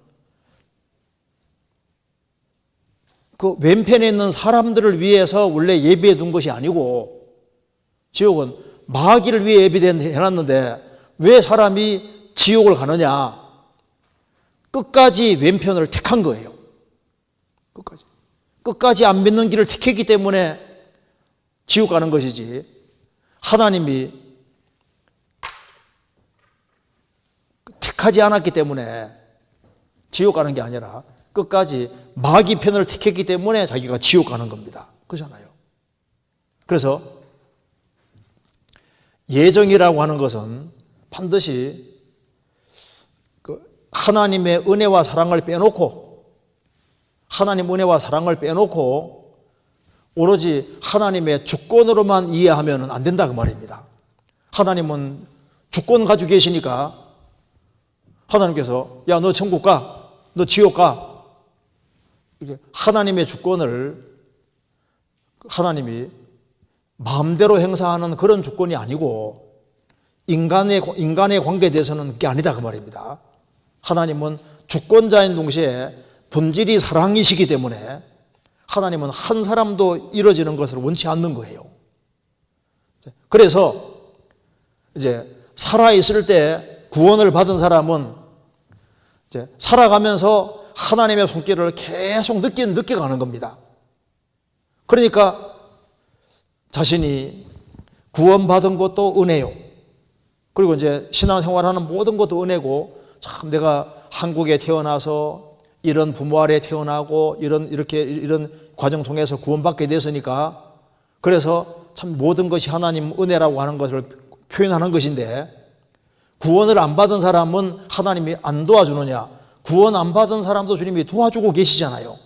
그 왼편에 있는 사람들을 위해서 원래 예비해 둔 것이 아니고 지옥은 마귀를 위해 예비해놨는데 왜 사람이 지옥을 가느냐? 끝까지 왼편을 택한 거예요. 끝까지 안 믿는 길을 택했기 때문에 지옥 가는 것이지 하나님이 택하지 않았기 때문에 지옥 가는 게 아니라 끝까지 마귀 편을 택했기 때문에 자기가 지옥 가는 겁니다. 그렇잖아요. 그래서 예정이라고 하는 것은 반드시 하나님의 은혜와 사랑을 빼놓고 하나님 은혜와 사랑을 빼놓고 오로지 하나님의 주권으로만 이해하면 안 된다 그 말입니다. 하나님은 주권 가지고 계시니까 하나님께서 야 너 천국 가, 너 지옥 가 이렇게 하나님의 주권을 하나님이 마음대로 행사하는 그런 주권이 아니고 인간의 관계에 대해서는 그게 아니다 그 말입니다. 하나님은 주권자인 동시에 본질이 사랑이시기 때문에 하나님은 한 사람도 이루어지는 것을 원치 않는 거예요. 그래서 이제 살아있을 때 구원을 받은 사람은 이제 살아가면서 하나님의 손길을 계속 느껴가는 겁니다. 그러니까 자신이 구원받은 것도 은혜요. 그리고 이제 신앙생활하는 모든 것도 은혜고 참 내가 한국에 태어나서 이런 부모 아래 태어나고 이런 과정 통해서 구원받게 됐으니까 그래서 참 모든 것이 하나님 은혜라고 하는 것을 표현하는 것인데 구원을 안 받은 사람은 하나님이 안 도와주느냐? 구원 안 받은 사람도 주님이 도와주고 계시잖아요.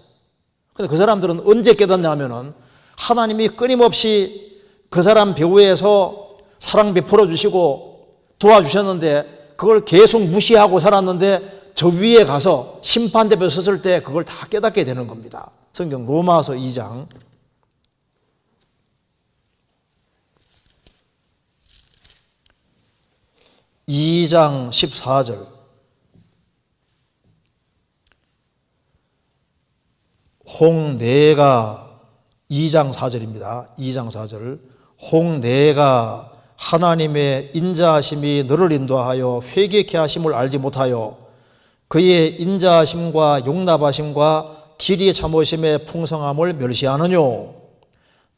근데 그 사람들은 언제 깨닫냐면은 하나님이 끊임없이 그 사람 배후에서 사랑 베풀어 주시고 도와주셨는데 그걸 계속 무시하고 살았는데 저 위에 가서 심판대에 섰을 때 그걸 다 깨닫게 되는 겁니다. 성경 로마서 2장 14절 홍내가 2장 4절입니다. 2장 4절 홍내가 하나님의 인자하심이 너를 인도하여 회개케 하심을 알지 못하여 그의 인자하심과 용납하심과 길이 참으심의 풍성함을 멸시하느뇨.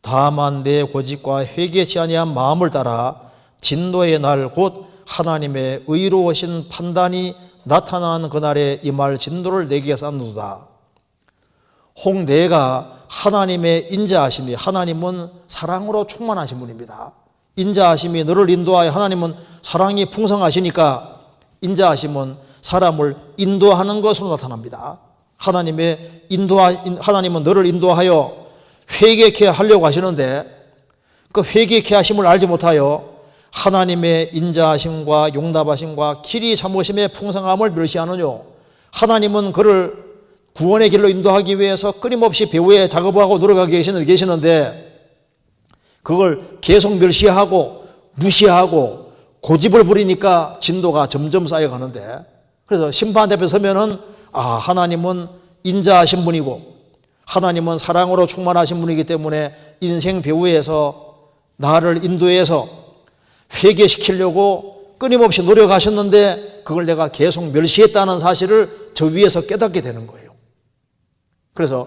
다만 내 고집과 회개치 아니한 마음을 따라 진노의 날 곧 하나님의 의로우신 판단이 나타나는 그날에 임할 진노를 내게 쌓는도다. 홍내가 하나님의 인자하심이, 하나님은 사랑으로 충만하신 분입니다. 인자하심이 너를 인도하여, 하나님은 사랑이 풍성하시니까 인자하심은 사람을 인도하는 것으로 나타납니다. 하나님은 너를 인도하여 회개케 하려고 하시는데 그 회개케 하심을 알지 못하여 하나님의 인자하심과 용납하심과 길이 참으심의 풍성함을 멸시하느뇨. 하나님은 그를 구원의 길로 인도하기 위해서 끊임없이 배후에 작업하고 노력하고 계시는데 그걸 계속 멸시하고 무시하고 고집을 부리니까 진도가 점점 쌓여가는데, 그래서 심판 앞에 서면은 하나님은 인자하신 분이고 하나님은 사랑으로 충만하신 분이기 때문에 인생 배후에서 나를 인도해서 회개시키려고 끊임없이 노력하셨는데 그걸 내가 계속 멸시했다는 사실을 저 위에서 깨닫게 되는 거예요. 그래서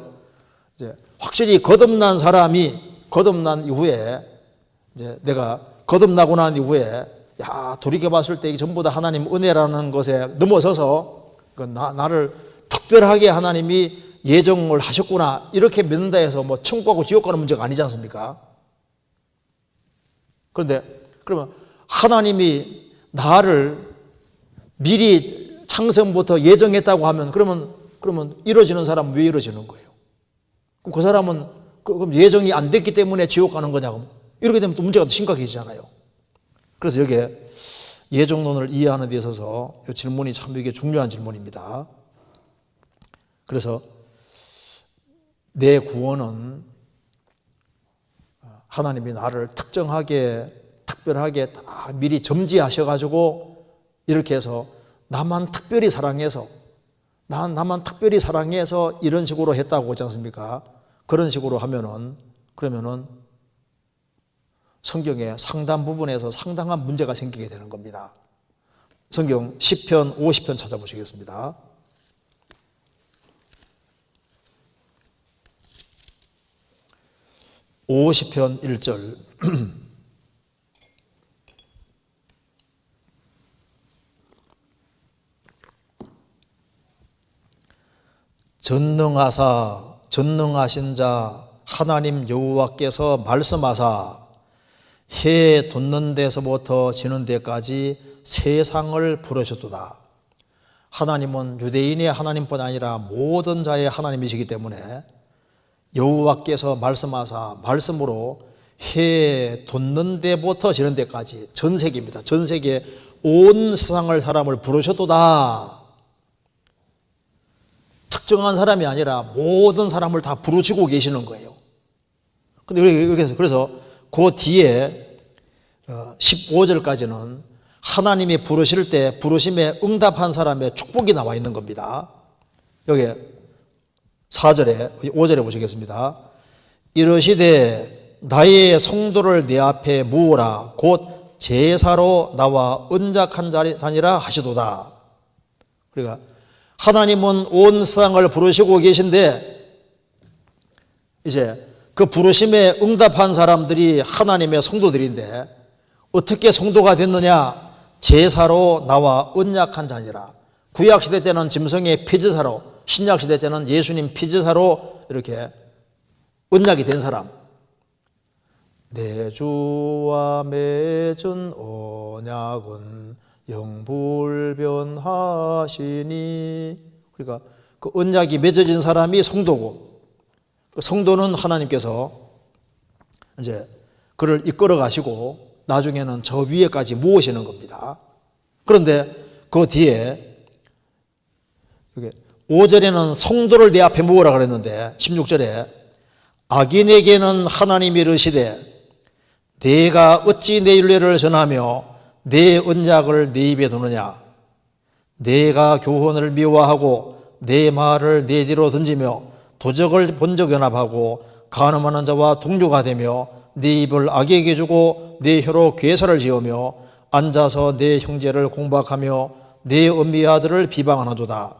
이제 확실히 거듭난 사람이 거듭난 이후에 이제 내가 거듭나고 난 이후에 돌이켜 봤을 때 이게 전부 다 하나님 은혜라는 것에 넘어서서 나를 특별하게 하나님이 예정을 하셨구나 이렇게 믿는다 해서 뭐 천국하고 지옥 가는 문제가 아니지 않습니까? 그런데 그러면 하나님이 나를 미리 창세부터 예정했다고 하면 그러면 이루어지는 사람은 왜 이루어지는 거예요? 그럼 그 사람은 그럼 예정이 안 됐기 때문에 지옥 가는 거냐고, 이렇게 되면 또 문제가 더 심각해지잖아요. 그래서 여기에 예정론을 이해하는 데 있어서 이 질문이 참 이게 중요한 질문입니다. 그래서 내 구원은 하나님이 나를 특정하게 특별하게 다 미리 점지하셔가지고 이렇게 해서 나만 특별히 사랑해서 이런 식으로 했다고 하지 않습니까? 그런 식으로 그러면은 성경의 상당 부분에서 상당한 문제가 생기게 되는 겁니다. 성경 시편 50편 찾아보시겠습니다. (50편) 1절 전능하신 자 하나님 여호와께서 말씀하사 해 돋는 데서부터 지는 데까지 세상을 부르셨도다. 하나님은 유대인의 하나님뿐 아니라 모든 자의 하나님이시기 때문에 여호와께서 말씀하사, 말씀으로 해 돋는 데부터 지는 데까지 전 세계입니다. 전 세계 온 세상을 사람을 부르셨도다. 특정한 사람이 아니라 모든 사람을 다 부르시고 계시는 거예요. 그래서 그 뒤에 15절까지는 하나님이 부르실 때 부르심에 응답한 사람의 축복이 나와 있는 겁니다. 여기 5절에 보시겠습니다. 이르시되 나의 성도를 내 앞에 모으라 곧 제사로 나와 언약한 자니라 하시도다. 그러니까 하나님은 온 세상을 부르시고 계신데 이제 그 부르심에 응답한 사람들이 하나님의 성도들인데 어떻게 성도가 됐느냐? 제사로 나와 언약한 자니라. 구약시대 때는 짐승의 피제사로, 신약시대 때는 예수님 피제사로 이렇게 언약이 된 사람. 내 주와 맺은 언약은 영불변하시니. 그러니까 그 언약이 맺어진 사람이 성도고, 그 성도는 하나님께서 이제 그를 이끌어 가시고 나중에는 저 위에까지 모으시는 겁니다. 그런데 그 뒤에 5절에는 성도를 내 앞에 모으라 그랬는데 16절에 악인에게는 하나님이 이르시되 내가 어찌 내 율례를 전하며 내 언약을 내 입에 두느냐? 내가 교훈을 미워하고 내 말을 내 뒤로 던지며 도적을 본적 연합하고 간음하는 자와 동료가 되며 네 입을 악에게 주고 네 혀로 괴사를 지으며 앉아서 내 형제를 공박하며 내 엄미 아들을 비방하노도다.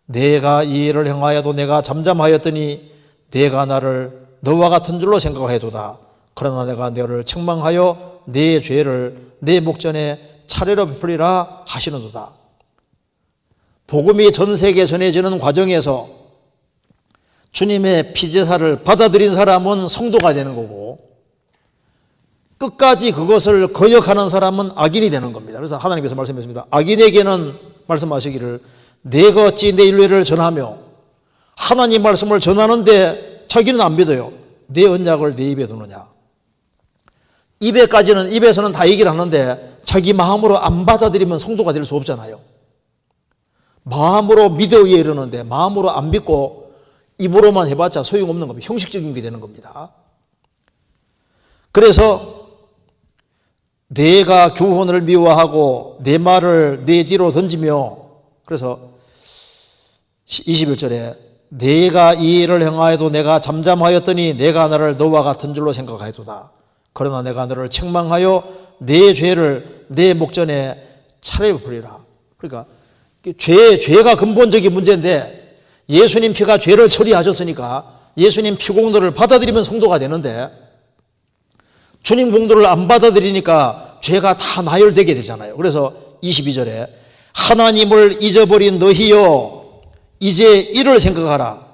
내가 이 일을 행하여도 내가 잠잠하였더니 내가 나를 너와 같은 줄로 생각하여도다. 그러나 내가 너를 책망하여 내 죄를 내 목전에 차례로 베풀리라 하시는도다. 복음이 전 세계에 전해지는 과정에서 주님의 피제사를 받아들인 사람은 성도가 되는 거고, 끝까지 그것을 거역하는 사람은 악인이 되는 겁니다. 그래서 하나님께서 말씀하십니다. 악인에게는 말씀하시기를 내가 어찌 내 윤례를 전하며, 하나님 말씀을 전하는데 자기는 안 믿어요. 내 언약을 내 입에 두느냐. 입에서는 다 얘기를 하는데 자기 마음으로 안 받아들이면 성도가 될 수 없잖아요. 마음으로 믿어야 이르는데 마음으로 안 믿고 입으로만 해봤자 소용없는 겁니다. 형식적인 게 되는 겁니다. 그래서 내가 교훈을 미워하고 내 말을 내 뒤로 던지며, 그래서 21절에 내가 이 일을 행하여도 내가 잠잠하였더니 내가 나를 너와 같은 줄로 생각하였도다. 그러나 내가 너를 책망하여 내 죄를 내 목전에 차려버리라. 그러니까 죄가 근본적인 문제인데 예수님 피가 죄를 처리하셨으니까 예수님 피 공도를 받아들이면 성도가 되는데, 주님 공도를 안 받아들이니까 죄가 다 나열되게 되잖아요. 그래서 22절에 하나님을 잊어버린 너희여 이제 이를 생각하라.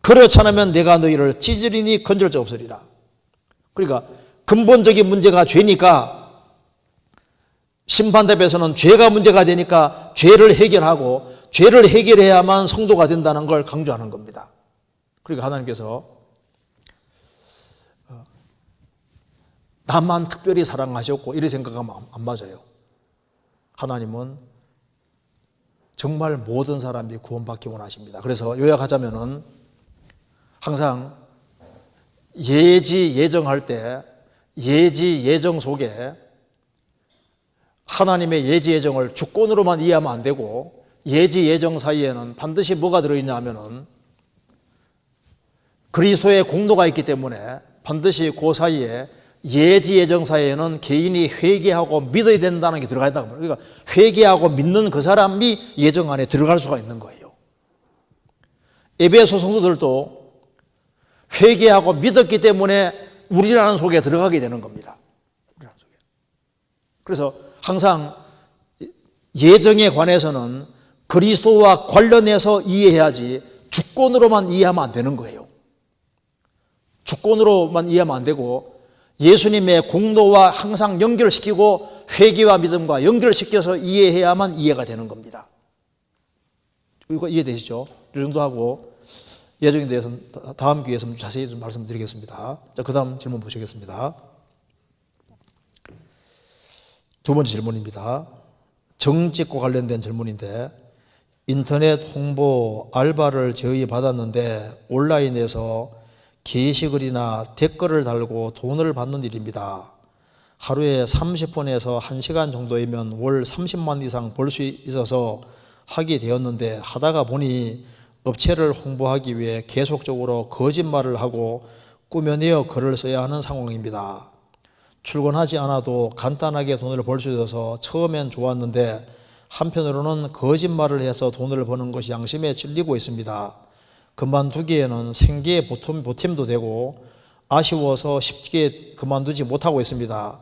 그렇지 않으면 내가 너희를 찢으리니 건질 자 없으리라. 그러니까 근본적인 문제가 죄니까 심판대에서는 죄가 문제가 되니까 죄를 해결하고 죄를 해결해야만 성도가 된다는 걸 강조하는 겁니다. 그러니까 하나님께서 나만 특별히 사랑하셨고 이렇게 생각하면 안 맞아요. 하나님은 정말 모든 사람이 구원받기 원하십니다. 그래서 요약하자면은 항상 예정할 때 예정 속에 하나님의 예정을 주권으로만 이해하면 안 되고, 예정 사이에는 반드시 뭐가 들어있냐 하면은 그리스도의 공로가 있기 때문에 반드시 그 사이에 예정 사이에는 개인이 회개하고 믿어야 된다는 게 들어가 있다고 말이에요. 그러니까 회개하고 믿는 그 사람이 예정 안에 들어갈 수가 있는 거예요. 에베소 성도들도 회개하고 믿었기 때문에 우리라는 속에 들어가게 되는 겁니다. 그래서 항상 예정에 관해서는 그리스도와 관련해서 이해해야지 주권으로만 이해하면 안 되는 거예요. 주권으로만 이해하면 안 되고 예수님의 공로와 항상 연결시키고 회개와 믿음과 연결시켜서 이해해야만 이해가 되는 겁니다. 이거 이해되시죠? 이 정도 하고 예정에 대해서는 다음 기회에 좀 자세히 좀 말씀드리겠습니다. 자, 그 다음 질문 보시겠습니다. 두 번째 질문입니다. 정직과 관련된 질문인데, 인터넷 홍보 알바를 제의받았는데 온라인에서 게시글이나 댓글을 달고 돈을 받는 일입니다. 하루에 30분에서 1시간 정도이면 월 30만 이상 벌 수 있어서 하게 되었는데, 하다가 보니 업체를 홍보하기 위해 계속적으로 거짓말을 하고 꾸며내어 글을 써야 하는 상황입니다. 출근하지 않아도 간단하게 돈을 벌 수 있어서 처음엔 좋았는데 한편으로는 거짓말을 해서 돈을 버는 것이 양심에 찔리고 있습니다. 그만두기에는 생계에 보탬도 되고 아쉬워서 쉽게 그만두지 못하고 있습니다.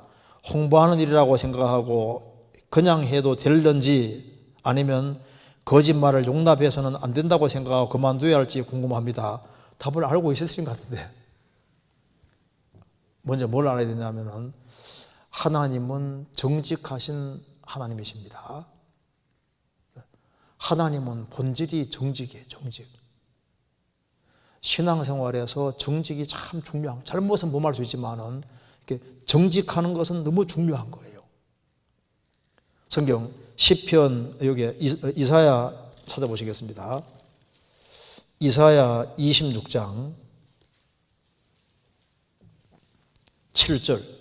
홍보하는 일이라고 생각하고 그냥 해도 될런지, 아니면 거짓말을 용납해서는 안 된다고 생각하고 그만둬야 할지 궁금합니다. 답을 알고 있으신 것 같은데, 먼저 뭘 알아야 되냐면은 하나님은 정직하신 하나님이십니다. 하나님은 본질이 정직이에요. 정직. 신앙생활에서 정직이 참 중요한, 잘못은 범할 수 있지만은 정직하는 것은 너무 중요한 거예요. 성경 시편, 여기 이사야 찾아보시겠습니다. 이사야 26장 7절.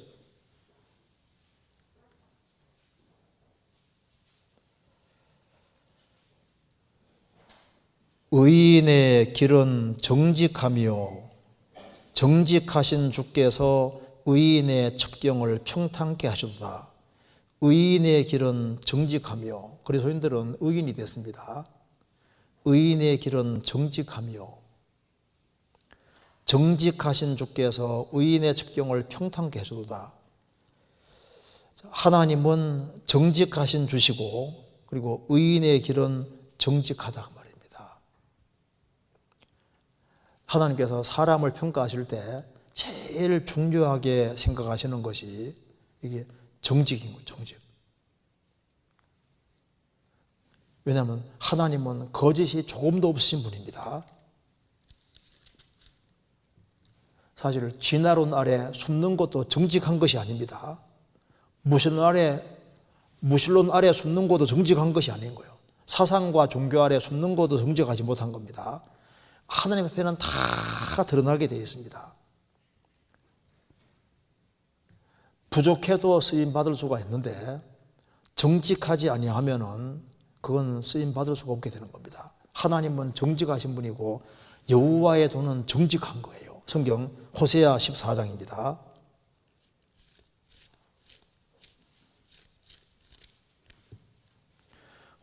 의인의 길은 정직하며 정직하신 주께서 의인의 첩경을 평탄케 하셨도다. 의인의 길은 정직하며, 그리스도인들은 의인이 됐습니다. 의인의 길은 정직하며 정직하신 주께서 의인의 첩경을 평탄케 하셨도다. 하나님은 정직하신 주시고, 그리고 의인의 길은 정직하다 말입니다. 하나님께서 사람을 평가하실 때 제일 중요하게 생각하시는 것이 이게 정직인 거예요. 정직. 왜냐하면 하나님은 거짓이 조금도 없으신 분입니다. 사실 진화론 아래 숨는 것도 정직한 것이 아닙니다. 무신론 아래 숨는 것도 정직한 것이 아닌 거예요. 사상과 종교 아래 숨는 것도 정직하지 못한 겁니다. 하나님 앞에는 다 드러나게 되어 있습니다. 부족해도 쓰임 받을 수가 있는데 정직하지 아니하면은 그건 쓰임 받을 수가 없게 되는 겁니다. 하나님은 정직하신 분이고 여호와의 도는 정직한 거예요. 성경 호세아 14장입니다.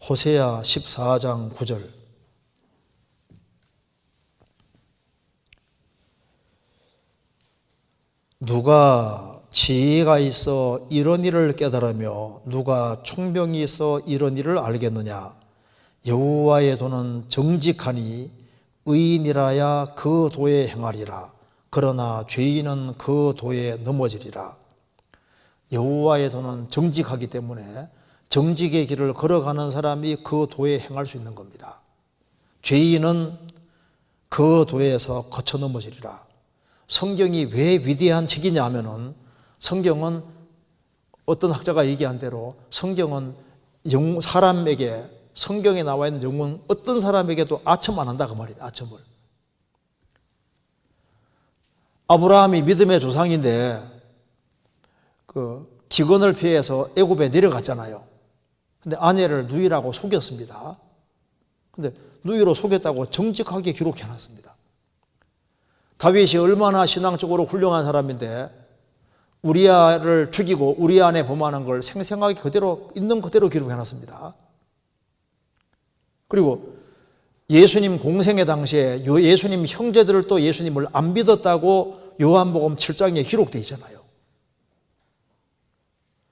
호세아 14장 9절. 누가 지혜가 있어 이런 일을 깨달으며 누가 총명이 있어 이런 일을 알겠느냐. 여호와의 도는 정직하니 의인이라야 그 도에 행하리라. 그러나 죄인은 그 도에 넘어지리라. 여호와의 도는 정직하기 때문에 정직의 길을 걸어가는 사람이 그 도에 행할 수 있는 겁니다. 죄인은 그 도에서 거쳐 넘어지리라. 성경이 왜 위대한 책이냐 하면은 성경은 어떤 학자가 얘기한 대로 성경은 사람에게 성경에 나와 있는 영웅은 어떤 사람에게도 아첨 안 한다 그 말이에요. 아첨을. 아브라함이 믿음의 조상인데 그 기근을 피해서 애굽에 내려갔잖아요. 근데 아내를 누이라고 속였습니다. 근데 누이로 속였다고 정직하게 기록해 놨습니다. 다윗이 얼마나 신앙적으로 훌륭한 사람인데 우리아를 죽이고 우리아 안에 범하는 걸 생생하게 그대로 있는 그대로 기록해 놨습니다. 그리고 예수님 공생의 당시에 예수님 형제들을 또 예수님을 안 믿었다고 요한복음 7장에 기록되어 있잖아요.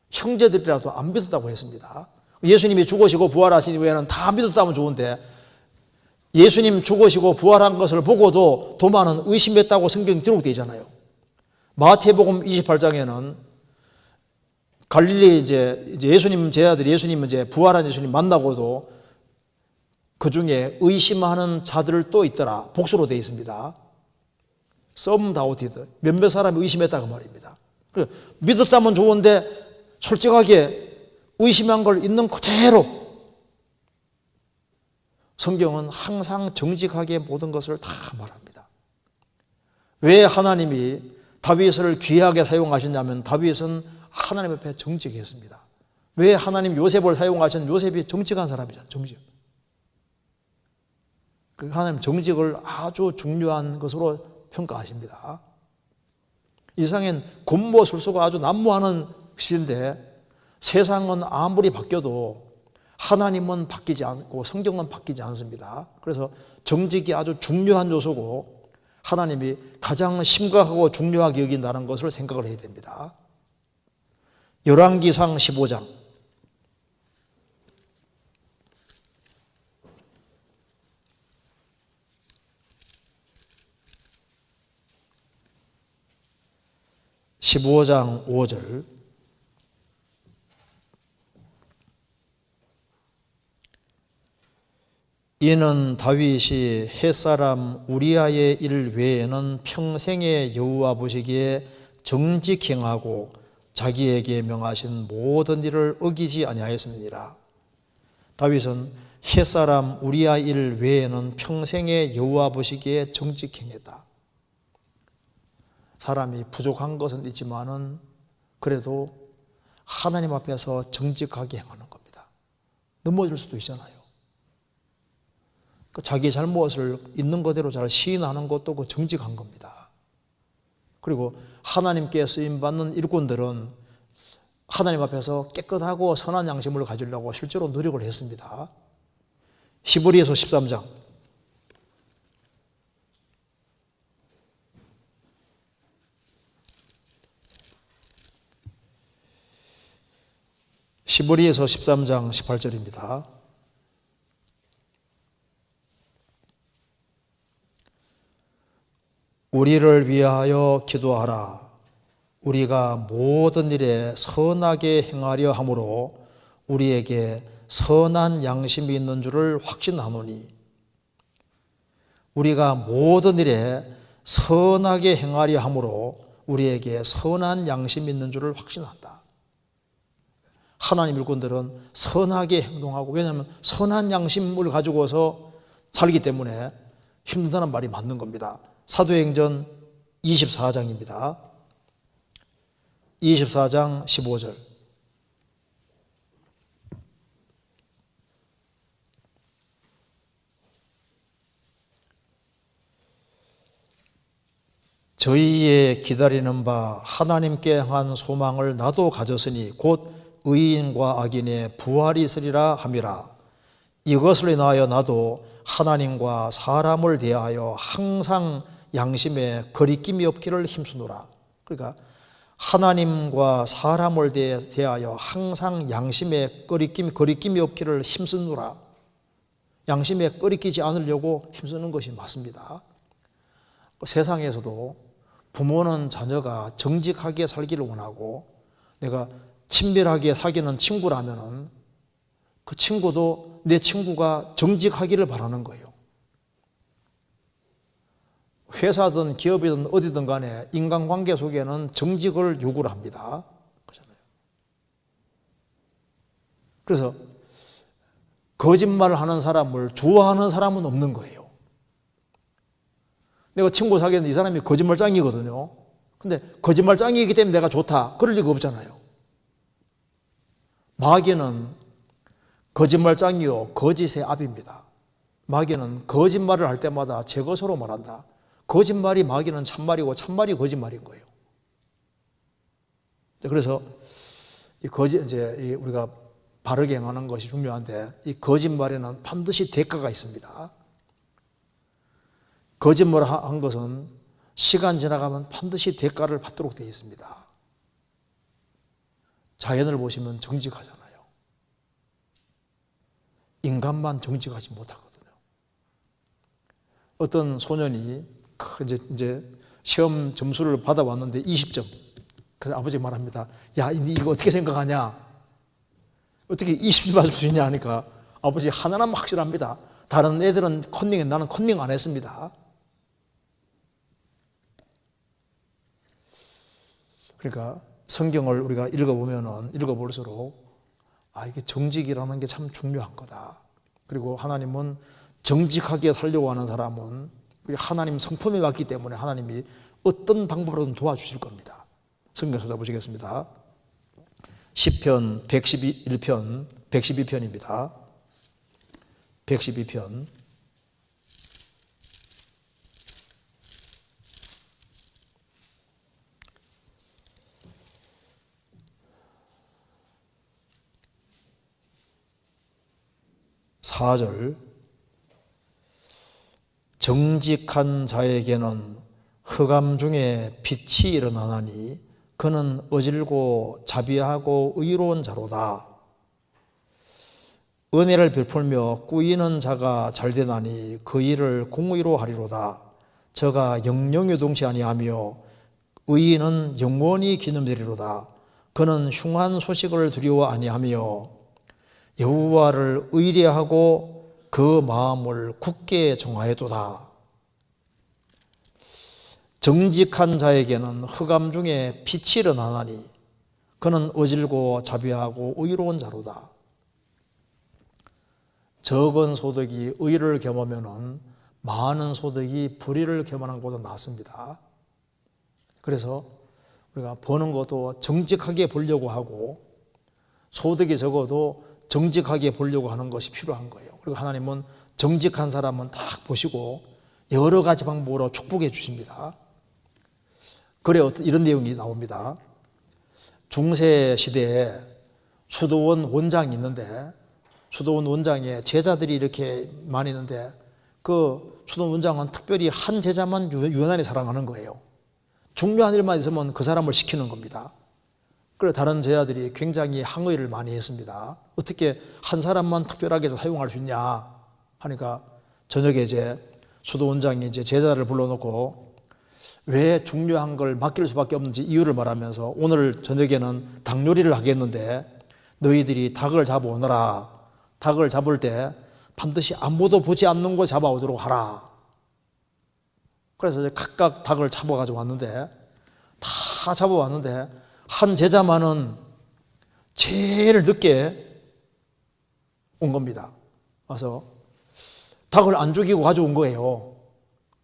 형제들이라도 안 믿었다고 했습니다. 예수님이 죽으시고 부활하신 이후에는 다 믿었다면 좋은데 예수님 죽으시고 부활한 것을 보고도 도마는 의심했다고 성경이 기록되어 있잖아요. 마태복음 28장에는 갈릴리 이제 예수님 제 아들 예수님 이제 부활한 예수님 만나고도 그 중에 의심하는 자들 또 있더라. 복수로 되어 있습니다. Some doubted. 몇몇 사람이 의심했다고 말입니다. 믿었다면 좋은데 솔직하게 의심한 걸 있는 그대로 성경은 항상 정직하게 모든 것을 다 말합니다. 왜 하나님이 다윗을 귀하게 사용하셨냐면 다윗은 하나님 앞에 정직했습니다. 왜 하나님 요셉을 사용하셨냐면 요셉이 정직한 사람이잖아요. 정직. 하나님 정직을 아주 중요한 것으로 평가하십니다. 이 세상엔 곤모술수가 아주 난무하는 시대인데 세상은 아무리 바뀌어도 하나님은 바뀌지 않고 성경은 바뀌지 않습니다. 그래서 정직이 아주 중요한 요소고 하나님이 가장 심각하고 중요하게 여긴다는 것을 생각을 해야 됩니다. 열왕기상 15장. (15장) 5절. 이는 다윗이 헷사람 우리아의 일 외에는 평생에 여호와 보시기에 정직 행하고 자기에게 명하신 모든 일을 어기지 아니하였음이니라. 다윗은 헷사람 우리아 일 외에는 평생에 여호와 보시기에 정직 행했다. 사람이 부족한 것은 있지만은 그래도 하나님 앞에서 정직하게 행하는 겁니다. 넘어질 수도 있잖아요. 자기 잘못을 있는 그대로 잘 시인하는 것도 그 정직한 겁니다. 그리고 하나님께 쓰임받는 일꾼들은 하나님 앞에서 깨끗하고 선한 양심을 가지려고 실제로 노력을 했습니다. 히브리서 13장. 히브리서 13장 18절입니다. 우리를 위하여 기도하라. 우리가 모든 일에 선하게 행하려 함으로 우리에게 선한 양심이 있는 줄을 확신하노니. 우리가 모든 일에 선하게 행하려 함으로 우리에게 선한 양심이 있는 줄을 확신한다. 하나님 일꾼들은 선하게 행동하고, 왜냐하면 선한 양심을 가지고서 살기 때문에 힘들다는 말이 맞는 겁니다. 사도행전 24장입니다. 24장 15절. 저희의 기다리는 바 하나님께 향한 소망을 나도 가졌으니 곧 의인과 악인의 부활이 있으리라 함이라. 이것을 인하여 나도 하나님과 사람을 대하여 항상 양심에 거리낌이 없기를 힘쓰노라. 그러니까 하나님과 사람을 대하여 항상 양심에 거리낌이 없기를 힘쓰노라. 양심에 거리끼지 않으려고 힘쓰는 것이 맞습니다. 세상에서도 부모는 자녀가 정직하게 살기를 원하고, 내가 친밀하게 사귀는 친구라면은 그 친구도 내 친구가 정직하기를 바라는 거예요. 회사든 기업이든 어디든 간에 인간관계 속에는 정직을 요구를 합니다. 그렇잖아요. 그래서 거짓말을 하는 사람을 좋아하는 사람은 없는 거예요. 내가 친구 사귀었는데 이 사람이 거짓말짱이거든요. 근데 거짓말짱이기 때문에 내가 좋다, 그럴 리가 없잖아요. 마귀는 거짓말짱이요 거짓의 압입니다. 마귀는 거짓말을 할 때마다 제 것으로 말한다. 거짓말이 마귀는 참말이고 참말이 거짓말인 거예요. 그래서 이제 우리가 바르게 행하는 것이 중요한데, 이 거짓말에는 반드시 대가가 있습니다. 거짓말을 한 것은 시간 지나가면 반드시 대가를 받도록 되어 있습니다. 자연을 보시면 정직하잖아요. 인간만 정직하지 못하거든요. 어떤 소년이 이제 시험 점수를 받아왔는데 20점. 그래서 아버지가 말합니다. 야, 이거 어떻게 생각하냐? 어떻게 20점 맞을 수 있냐 하니까 아버지 하나는 확실합니다. 다른 애들은 컨닝해, 나는 컨닝 안 했습니다. 그러니까 성경을 우리가 읽어볼수록 이게 정직이라는 게 참 중요한 거다. 그리고 하나님은 정직하게 살려고 하는 사람은 하나님 성품에 맞기 때문에 하나님이 어떤 방법으로든 도와주실 겁니다. 성경 찾아보시겠습니다. 시편 111편 112편입니다. 112편 4절. 정직한 자에게는 흑암 중에 빛이 일어나나니 그는 어질고 자비하고 의로운 자로다. 은혜를 베풀며 꾸이는 자가 잘되나니 그 일을 공의로 하리로다. 저가 영영이 동치 아니하며 의인은 영원히 기념되리로다. 그는 흉한 소식을 두려워 아니하며 여호와를 의뢰하고 그 마음을 굳게 정하였도다. 정직한 자에게는 흑암 중에 빛이 일어나나니 그는 어질고 자비하고 의로운 자로다. 적은 소득이 의를 겸하면 많은 소득이 불의를 겸하는 것보다 낫습니다. 그래서 우리가 버는 것도 정직하게 벌려고 하고, 소득이 적어도 정직하게 보려고 하는 것이 필요한 거예요. 그리고 하나님은 정직한 사람은 딱 보시고 여러 가지 방법으로 축복해 주십니다. 그래, 이런 내용이 나옵니다. 중세 시대에 수도원 원장이 있는데, 수도원 원장에 제자들이 이렇게 많이 있는데, 그 수도원 원장은 특별히 한 제자만 유난히 사랑하는 거예요. 중요한 일만 있으면 그 사람을 시키는 겁니다. 그래, 다른 제자들이 굉장히 항의를 많이 했습니다. 어떻게 한 사람만 특별하게 사용할 수 있냐 하니까, 저녁에 이제 수도 원장이 이제 제자를 불러놓고 왜 중요한 걸 맡길 수밖에 없는지 이유를 말하면서 오늘 저녁에는 닭 요리를 하겠는데 너희들이 닭을 잡아오너라. 닭을 잡을 때 반드시 아무도 보지 않는 거 잡아오도록 하라. 그래서 각각 닭을 잡아가지고 왔는데 다 잡아왔는데 한 제자만은 제일 늦게 온 겁니다. 와서 닭을 안 죽이고 가져온 거예요.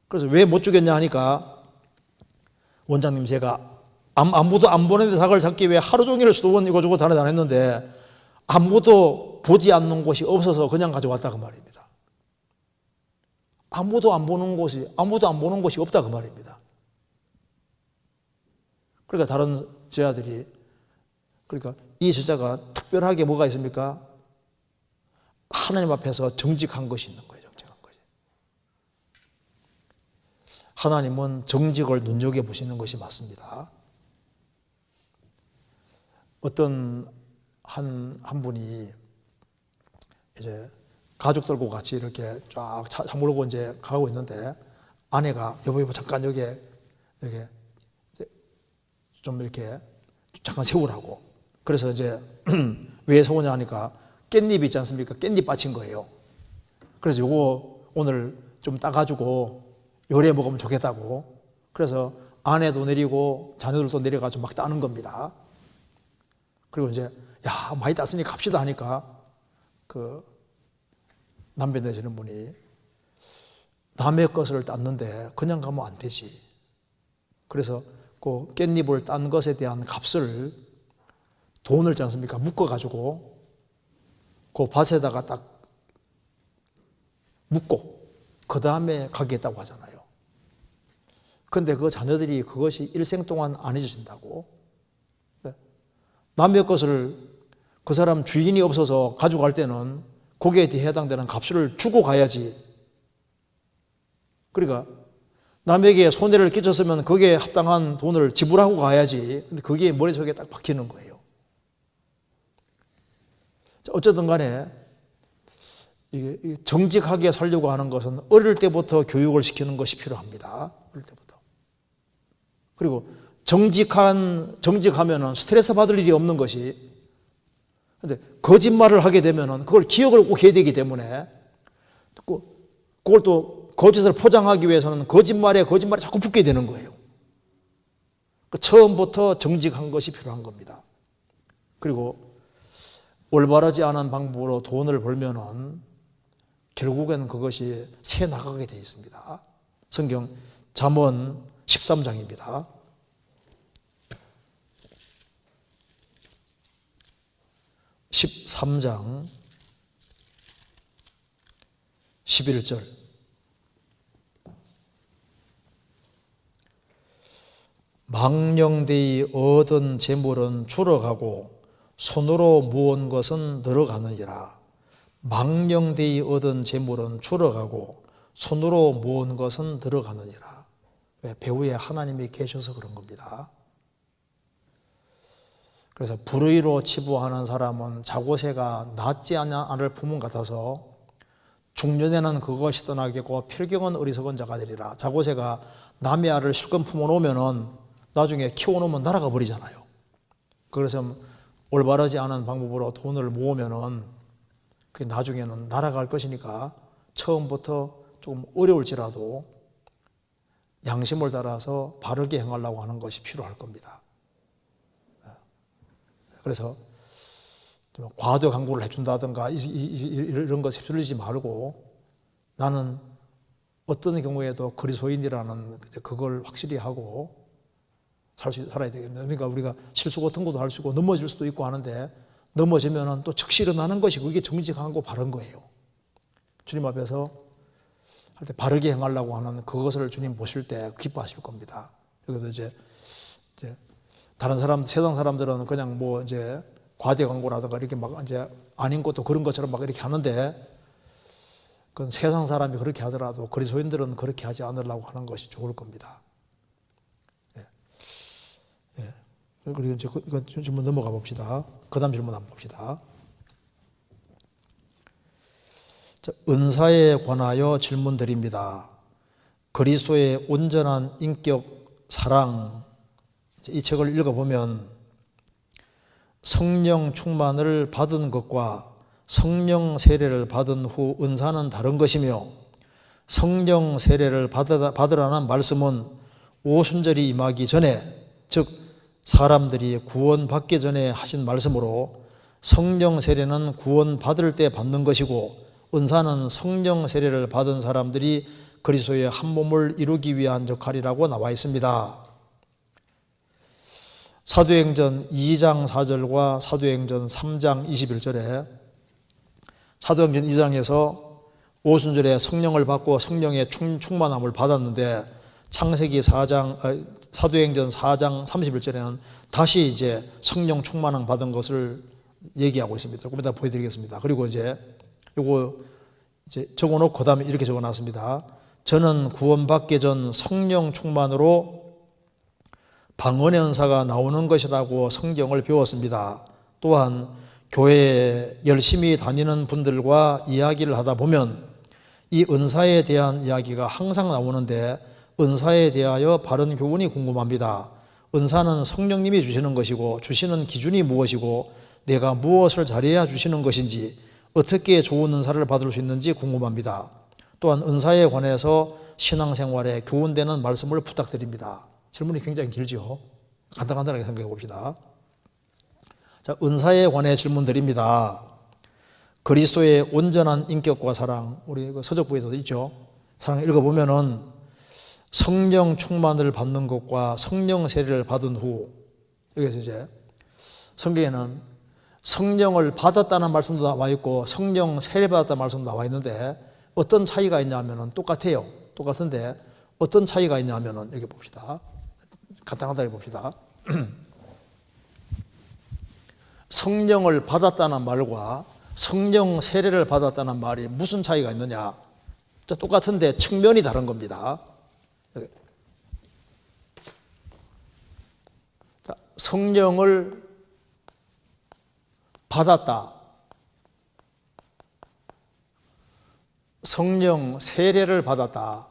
그래서 왜 못 죽였냐 하니까 원장님 제가 아무도 안 보는데 닭을 잡기 위해 하루 종일 수도원 이거저거 다녔는데 아무도 보지 않는 곳이 없어서 그냥 가져왔다 그 말입니다. 아무도 안 보는 곳이 없다 그 말입니다. 그러니까 다른 제자들이 그러니까 이 제자가 특별하게 뭐가 있습니까? 하나님 앞에서 정직한 것이 있는 거예요. 정직한 것이. 하나님은 정직을 눈여겨보시는 것이 맞습니다. 어떤 한 분이 이제 가족들과 같이 이렇게 쫙 차 몰고 이제 가고 있는데 아내가 여보 잠깐 여기 좀 이렇게 잠깐 세우라고. 그래서 이제 왜 세우냐 하니까 깻잎 있지 않습니까? 깻잎 받친 거예요. 그래서 요거 오늘 좀 따가지고 요리해 먹으면 좋겠다고. 그래서 아내도 내리고 자녀들도 내려가지고 막 따는 겁니다. 그리고 이제 야 많이 땄으니 갑시다 하니까 그 남편 되시는 분이 남의 것을 땄는데 그냥 가면 안 되지. 그래서 그 깻잎을 딴 것에 대한 값을 돈을 있지 않습니까? 묶어가지고 그 밭에다가 딱 묶고 그 다음에 가겠다고 하잖아요. 그런데 그 자녀들이 그것이 일생 동안 안 해주신다고. 남의 것을 그 사람 주인이 없어서 가져갈 때는 거기에 해당되는 값을 주고 가야지. 그러니까 남에게 손해를 끼쳤으면 거기에 합당한 돈을 지불하고 가야지. 근데 그게 머릿속에 딱 박히는 거예요. 어쨌든 간에 이게 정직하게 살려고 하는 것은 어릴 때부터 교육을 시키는 것이 필요합니다. 어릴 때부터. 그리고 정직하면은 스트레스 받을 일이 없는 것이, 근데 거짓말을 하게 되면은 그걸 기억을 꼭 해야 되기 때문에 그걸 또 거짓을 포장하기 위해서는 거짓말에 자꾸 붙게 되는 거예요. 처음부터 정직한 것이 필요한 겁니다. 그리고 올바르지 않은 방법으로 돈을 벌면은 결국에는 그것이 새 나가게 되어 있습니다. 성경 잠언 13장입니다. 13장 11절. 망령되이 얻은 재물은 줄어가고 손으로 모은 것은 늘어가느니라. 망령되이 얻은 재물은 줄어가고 손으로 모은 것은 늘어가느니라. 왜? 배후에 하나님이 계셔서 그런 겁니다. 그래서 불의로 치부하는 사람은 자고새가 낫지 않을 품은 같아서 중년에는 그것이 떠나겠고 필경은 어리석은 자가 되리라. 자고새가 남의 알을 실컷 품어놓으면 나중에 키워놓으면 날아가 버리잖아요. 그래서 올바르지 않은 방법으로 돈을 모으면은 그게 나중에는 날아갈 것이니까 처음부터 조금 어려울지라도 양심을 따라서 바르게 행하려고 하는 것이 필요할 겁니다. 그래서 과도 광고를 해준다든가 이런 것에 휩쓸리지 말고 나는 어떤 경우에도 그리스도인이라는 그걸 확실히 하고 살아야 되겠네요. 그러니까 우리가 실수 같은 것도 할 수 있고 넘어질 수도 있고 하는데 넘어지면 또 즉시 일어나는 것이 그게 정직하고 바른 거예요. 주님 앞에서 할 때 바르게 행하려고 하는 그것을 주님 보실 때 기뻐하실 겁니다. 그래서 이제 다른 사람, 세상 사람들은 그냥 뭐 이제 과대 광고라든가 이렇게 막 이제 아닌 것도 그런 것처럼 막 이렇게 하는데 그건 세상 사람이 그렇게 하더라도 그리스도인들은 그렇게 하지 않으려고 하는 것이 좋을 겁니다. 그리고 이제 이거 질문 넘어가 봅시다. 그 다음 질문 한번 봅시다. 자, 은사에 관하여 질문 드립니다. 그리스도의 온전한 인격 사랑, 이 책을 읽어보면 성령 충만을 받은 것과 성령 세례를 받은 후 은사는 다른 것이며, 성령 세례를 받으라는 말씀은 오순절이 임하기 전에, 즉 사람들이 구원받기 전에 하신 말씀으로, 성령 세례는 구원받을 때 받는 것이고 은사는 성령 세례를 받은 사람들이 그리스도의 한 몸을 이루기 위한 역할이라고 나와 있습니다. 사도행전 2장 4절과 사도행전 3장 21절에 사도행전 2장에서 오순절에 성령을 받고 성령의 충만함을 받았는데, 창세기 4장, 사도행전 4장 31절에는 다시 이제 성령 충만함 받은 것을 얘기하고 있습니다. 조금 이따 보여드리겠습니다. 그리고 이제 요거 이제 적어놓고 그다음에 이렇게 적어놨습니다. 저는 구원받기 전 성령 충만으로 방언의 은사가 나오는 것이라고 성경을 배웠습니다. 또한 교회에 열심히 다니는 분들과 이야기를 하다 보면 이 은사에 대한 이야기가 항상 나오는데, 은사에 대하여 바른 교훈이 궁금합니다. 은사는 성령님이 주시는 것이고 주시는 기준이 무엇이고 내가 무엇을 잘해야 주시는 것인지, 어떻게 좋은 은사를 받을 수 있는지 궁금합니다. 또한 은사에 관해서 신앙생활에 교훈되는 말씀을 부탁드립니다. 질문이 굉장히 길죠. 간단하게 생각해 봅시다. 자, 은사에 관해 질문 드립니다. 그리스도의 온전한 인격과 사랑, 우리 서적부에서도 있죠. 사랑 읽어보면은 성령 충만을 받는 것과 성령 세례를 받은 후, 여기서 이제 성경에는 성령을 받았다는 말씀도 나와 있고 성령 세례 받았다는 말씀도 나와 있는데, 어떤 차이가 있냐면은 똑같아요. 똑같은데 어떤 차이가 있냐면은 여기 봅시다. 간단하게 봅시다. 성령을 받았다는 말과 성령 세례를 받았다는 말이 무슨 차이가 있느냐? 똑같은데 측면이 다른 겁니다. 성령을 받았다, 성령 세례를 받았다.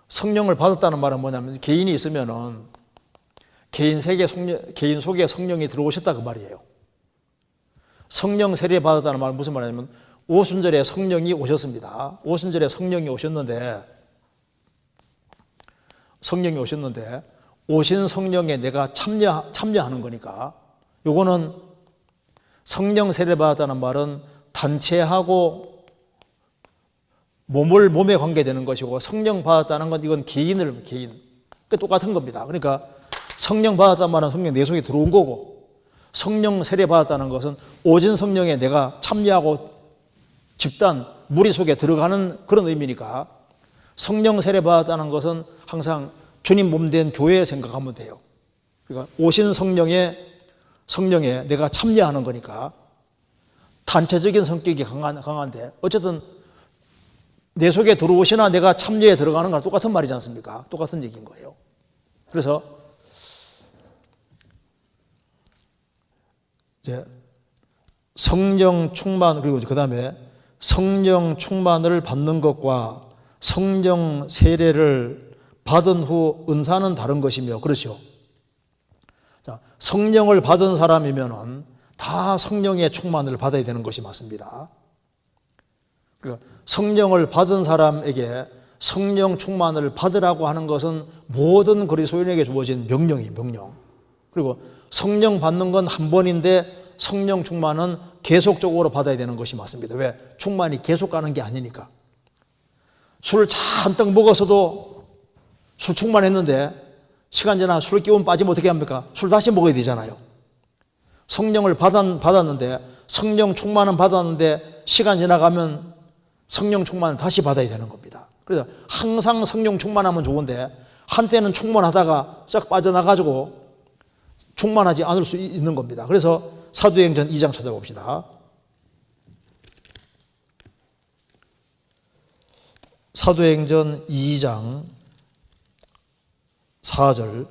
성령을 받았다는 말은 뭐냐면, 개인이 있으면은 개인 속에 성령이 들어오셨다 그 말이에요. 성령 세례 받았다는 말은 무슨 말이냐면, 오순절에 성령이 오셨습니다. 오순절에 성령이 오셨는데 오신 성령에 내가 참여하는 거니까, 요거는 성령 세례 받았다는 말은 단체하고 몸에 관계되는 것이고, 성령 받았다는 건 이건 개인. 그러니까 똑같은 겁니다. 그러니까 성령 받았다는 말은 성령 내 속에 들어온 거고, 성령 세례 받았다는 것은 오진 성령에 내가 참여하고 집단, 무리 속에 들어가는 그런 의미니까, 성령 세례 받았다는 것은 항상 주님 몸된 교회에 생각하면 돼요. 그러니까 오신 성령에 내가 참여하는 거니까 단체적인 성격이 강한데, 어쨌든 내 속에 들어오시나 내가 참여에 들어가는 거랑 똑같은 말이지 않습니까? 똑같은 얘기인 거예요. 그래서 이제 성령 충만, 그리고 그 다음에 성령 충만을 받는 것과 성령 세례를 받은 후 은사는 다른 것이며, 그렇죠. 자, 성령을 받은 사람이면은 다 성령의 충만을 받아야 되는 것이 맞습니다. 그러니까 성령을 받은 사람에게 성령 충만을 받으라고 하는 것은 모든 그리스도인에게 주어진 명령이에요, 명령. 그리고 성령 받는 건 한 번인데 성령 충만은 계속적으로 받아야 되는 것이 맞습니다. 왜? 충만이 계속 가는 게 아니니까. 술 잔뜩 먹어서도 술 충만했는데 시간 지나 술 기운 빠지면 어떻게 합니까? 술 다시 먹어야 되잖아요. 성령을 받았는데, 성령 충만은 받았는데 시간 지나가면 성령 충만을 다시 받아야 되는 겁니다. 그래서 항상 성령 충만하면 좋은데, 한때는 충만하다가 쫙 빠져나가지고 충만하지 않을 수 있는 겁니다. 그래서 사도행전 2장 찾아봅시다. 사도행전 2장 4절,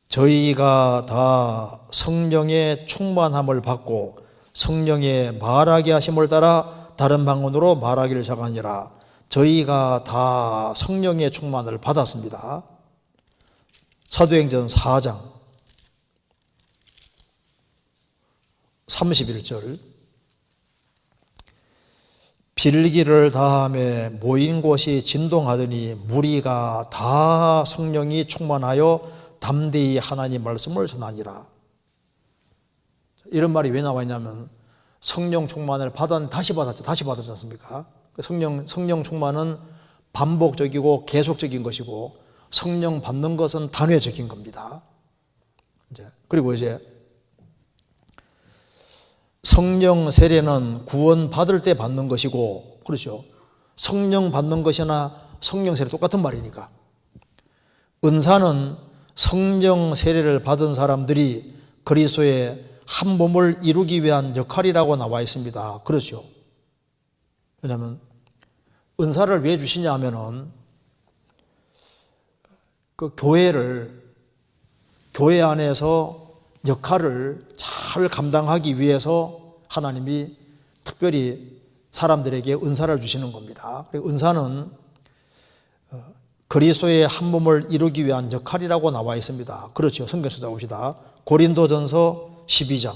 저희가 다 성령의 충만함을 받고 성령의 말하게 하심을 따라 다른 방언으로 말하기를 시작하니라. 저희가 다 성령의 충만을 받았습니다. 사도행전 4장 31절 빌기를 다함에 모인 곳이 진동하더니 무리가 다 성령이 충만하여 담대히 하나님 말씀을 전하니라. 이런 말이 왜 나와 있냐면 성령 충만을 다시 받았지 않습니까? 성령 충만은 반복적이고 계속적인 것이고 성령 받는 것은 단회적인 겁니다. 그리고 이제 성령 세례는 구원 받을 때 받는 것이고, 그렇죠? 성령 받는 것이나 성령 세례 똑같은 말이니까. 은사는 성령 세례를 받은 사람들이 그리스도의 한 몸을 이루기 위한 역할이라고 나와 있습니다. 그렇죠? 왜냐하면 은사를 왜 주시냐 하면은 그 교회 안에서 역할을 잘 감당하기 위해서 하나님이 특별히 사람들에게 은사를 주시는 겁니다. 은사는 그리스도의 한 몸을 이루기 위한 역할이라고 나와 있습니다. 그렇죠. 성경 찾아봅시다. 고린도전서 12장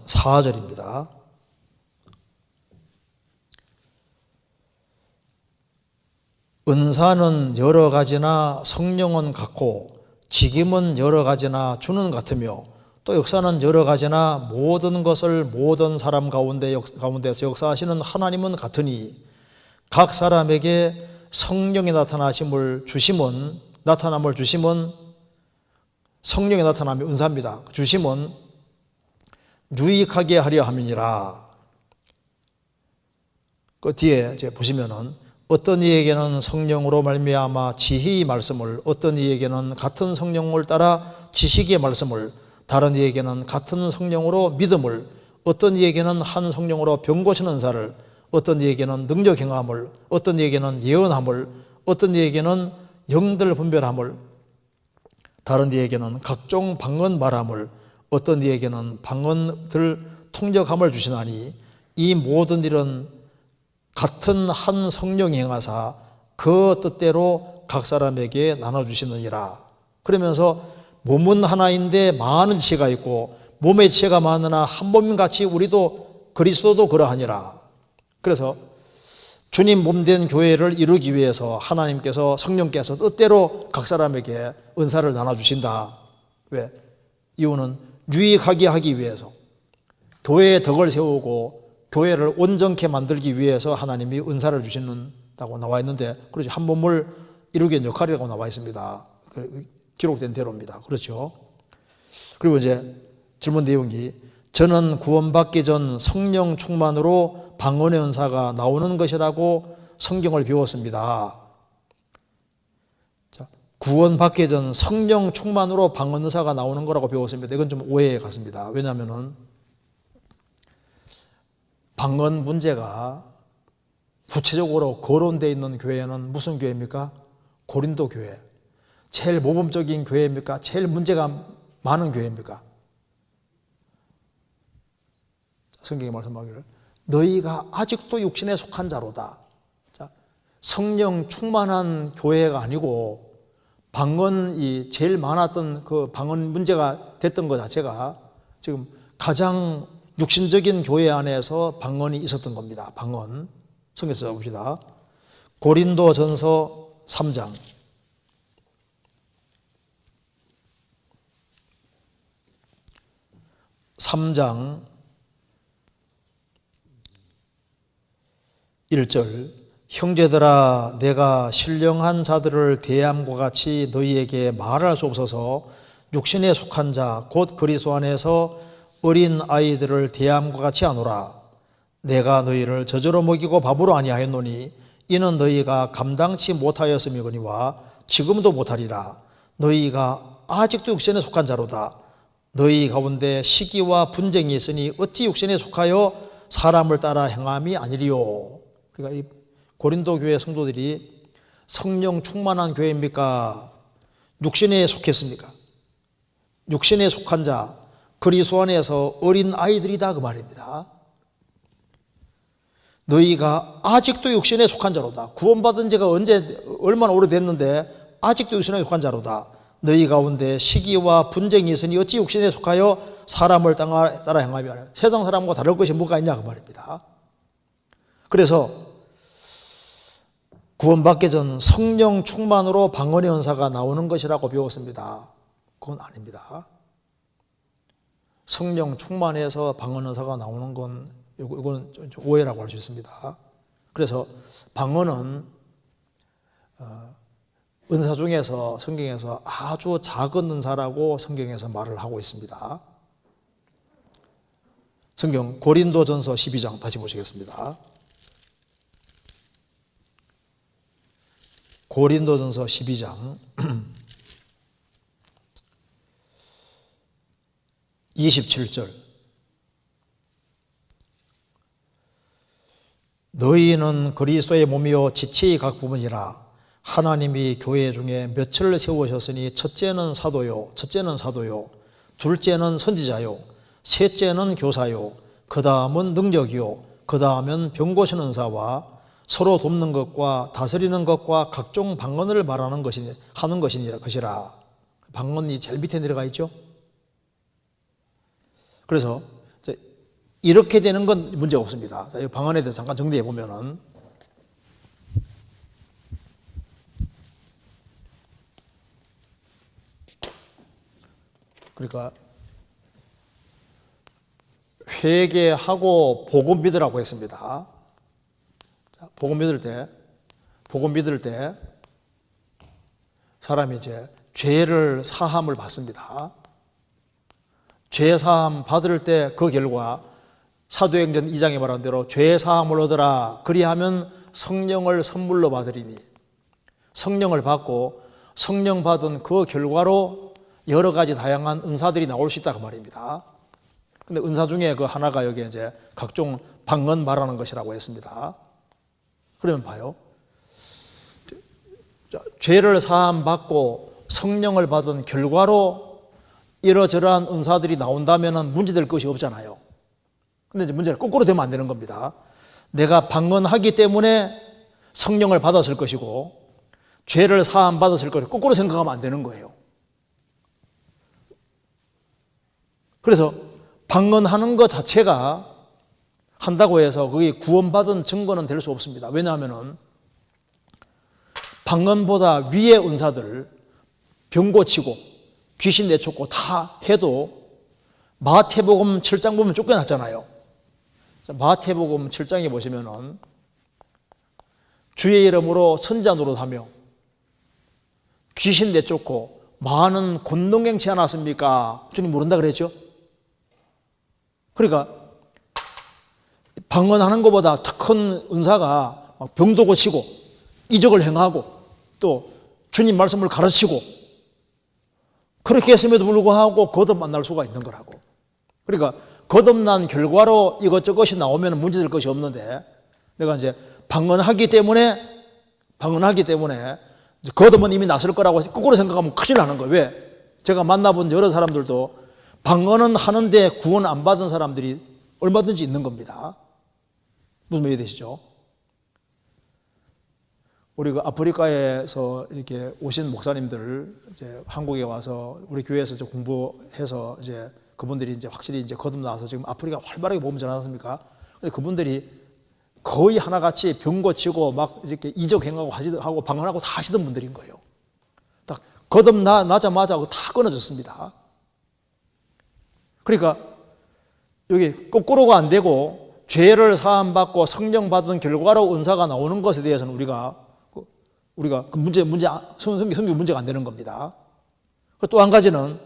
4절입니다. 은사는 여러 가지나 성령은 같고 직임은 여러 가지나 주는 같으며 또 역사는 여러 가지나 모든 것을 모든 사람 가운데서 역사하시는 하나님은 같으니 각 사람에게 성령의 나타남을 주심은 성령의 나타남이 은사입니다. 주심은 유익하게 하려 함이니라. 그 뒤에 이제 보시면은 어떤 이에게는 성령으로 말미암아 지혜의 말씀을, 어떤 이에게는 같은 성령을 따라 지식의 말씀을, 다른 이에게는 같은 성령으로 믿음을, 어떤 이에게는 한 성령으로 병 고치는 은사를, 어떤 이에게는 능력 행함을, 어떤 이에게는 예언함을, 어떤 이에게는 영들 분별함을, 다른 이에게는 각종 방언 말함을, 어떤 이에게는 방언들 통역함을 주시나니 이 모든 일은 같은 한 성령이 행하사 그 뜻대로 각 사람에게 나눠주시느니라. 그러면서 몸은 하나인데 많은 지체가 있고 몸의 지체가 많으나 한 몸같이 우리도 그리스도도 그러하니라. 그래서 주님 몸된 교회를 이루기 위해서 하나님께서 성령께서 뜻대로 각 사람에게 은사를 나눠주신다. 왜? 이유는 유익하게 하기 위해서, 교회의 덕을 세우고 교회를 온전케 만들기 위해서 하나님이 은사를 주시는다고 나와 있는데, 그렇죠. 한 몸을 이루기 위한 역할이라고 나와 있습니다. 기록된 대로입니다. 그렇죠. 그리고 이제 질문 내용이 저는 구원받기 전 성령 충만으로 방언의 은사가 나오는 것이라고 성경을 배웠습니다. 자, 구원받기 전 성령 충만으로 방언 은사가 나오는 거라고 배웠습니다. 이건 좀 오해에 같습니다. 왜냐하면은 방언 문제가 구체적으로 거론되어 있는 교회는 무슨 교회입니까? 고린도 교회. 제일 모범적인 교회입니까? 제일 문제가 많은 교회입니까? 성경이 말씀하기를 너희가 아직도 육신에 속한 자로다. 자, 성령 충만한 교회가 아니고 방언이 제일 많았던 그 방언 문제가 됐던 것 자체가 지금 가장 육신적인 교회 안에서 방언이 있었던 겁니다. 방언. 성경 찾아봅시다. 고린도전서 3장 1절 형제들아 내가 신령한 자들을 대함과 같이 너희에게 말할 수 없어서 육신에 속한 자 곧 그리스도 안에서 어린 아이들을 대함과 같이 하노라. 내가 너희를 저저로 먹이고 밥으로 아니하였노니 이는 너희가 감당치 못하였음이거니와 지금도 못하리라. 너희가 아직도 육신에 속한 자로다. 너희 가운데 시기와 분쟁이 있으니 어찌 육신에 속하여 사람을 따라 행함이 아니리요. 그러니까 이 고린도 교회 성도들이 성령 충만한 교회입니까? 육신에 속했습니까? 육신에 속한 자, 그리스도 안에서 어린 아이들이다 그 말입니다. 너희가 아직도 육신에 속한 자로다. 구원받은 지가 얼마나 오래됐는데 아직도 육신에 속한 자로다. 너희 가운데 시기와 분쟁이 있으니 어찌 육신에 속하여 사람을 따라 행하며 세상 사람과 다를 것이 뭐가 있냐 그 말입니다. 그래서 구원받기 전 성령 충만으로 방언의 은사가 나오는 것이라고 배웠습니다. 그건 아닙니다. 성령 충만해서 방언 은사가 나오는 건 이건 오해라고 할 수 있습니다. 그래서 방언은 은사 중에서 성경에서 아주 작은 은사라고 성경에서 말을 하고 있습니다. 성경 고린도전서 12장 다시 보시겠습니다. 고린도전서 12장 27절 너희는 그리스도의 몸이요 지체의 각 부분이라 하나님이 교회 중에 몇을 세우셨으니 첫째는 사도요 둘째는 선지자요 셋째는 교사요 그 다음은 능력이요 그 다음은 병고신 은사와 서로 돕는 것과 다스리는 것과 각종 방언을 말하는 것이라. 방언이 제일 밑에 내려가 있죠. 그래서 이렇게 되는 건 문제 없습니다. 이 방언에 대해서 잠깐 정리해 보면은 그러니까 회개하고 복음 믿으라고 했습니다. 복음 믿을 때 사람이 이제 죄를 사함을 받습니다. 죄 사함 받을 때 그 결과 사도행전 2장에 말한 대로 죄 사함을 얻으라 그리하면 성령을 선물로 받으리니 성령을 받고 성령 받은 그 결과로 여러 가지 다양한 은사들이 나올 수 있다 그 말입니다. 근데 은사 중에 그 하나가 여기 이제 각종 방언 말하는 것이라고 했습니다. 그러면 봐요. 죄를 사함 받고 성령을 받은 결과로 이러저러한 은사들이 나온다면 문제될 것이 없잖아요. 근데 이제 문제는 거꾸로 되면 안 되는 겁니다. 내가 방언하기 때문에 성령을 받았을 것이고 죄를 사함 받았을 것을 거꾸로 생각하면 안 되는 거예요. 그래서 방언하는 것 자체가 한다고 해서 그게 구원받은 증거는 될 수 없습니다. 왜냐하면 방언보다 위의 은사들 병 고치고 귀신 내쫓고 다 해도 마태복음 7장 보면 쫓겨났잖아요. 마태복음 7장에 보시면은 주의 이름으로 선자 노릇하며 귀신 내쫓고 많은 권능행치 않았습니까? 주님 모른다 그랬죠? 그러니까 방언하는 것보다 더 큰 은사가 병도 고치고 이적을 행하고 또 주님 말씀을 가르치고 그렇게 했음에도 불구하고 거듭 만날 수가 있는 거라고. 그러니까 거듭난 결과로 이것저것이 나오면 문제될 것이 없는데 내가 이제 방언하기 때문에 거듭은 이미 났을 거라고 거꾸로 생각하면 큰일 나는 거예요. 왜? 제가 만나본 여러 사람들도 방언은 하는데 구원 안 받은 사람들이 얼마든지 있는 겁니다. 무슨 말이 되시죠? 우리 그 아프리카에서 이렇게 오신 목사님들 이제 한국에 와서 우리 교회에서 이제 공부해서 이제 그분들이 이제 확실히 이제 거듭 나와서 지금 아프리카 활발하게 보면 지 않았습니까? 근데 그분들이 거의 하나같이 병 고치고 막 이렇게 이적 행하고 하고 방언하고 다 하시던 분들인 거예요. 딱 거듭 나자마자 다 끊어졌습니다. 그러니까 여기 거꾸로가 안 되고 죄를 사함 받고 성령 받은 결과로 은사가 나오는 것에 대해서는 우리가 그 성경 문제가 안 되는 겁니다. 또 한 가지는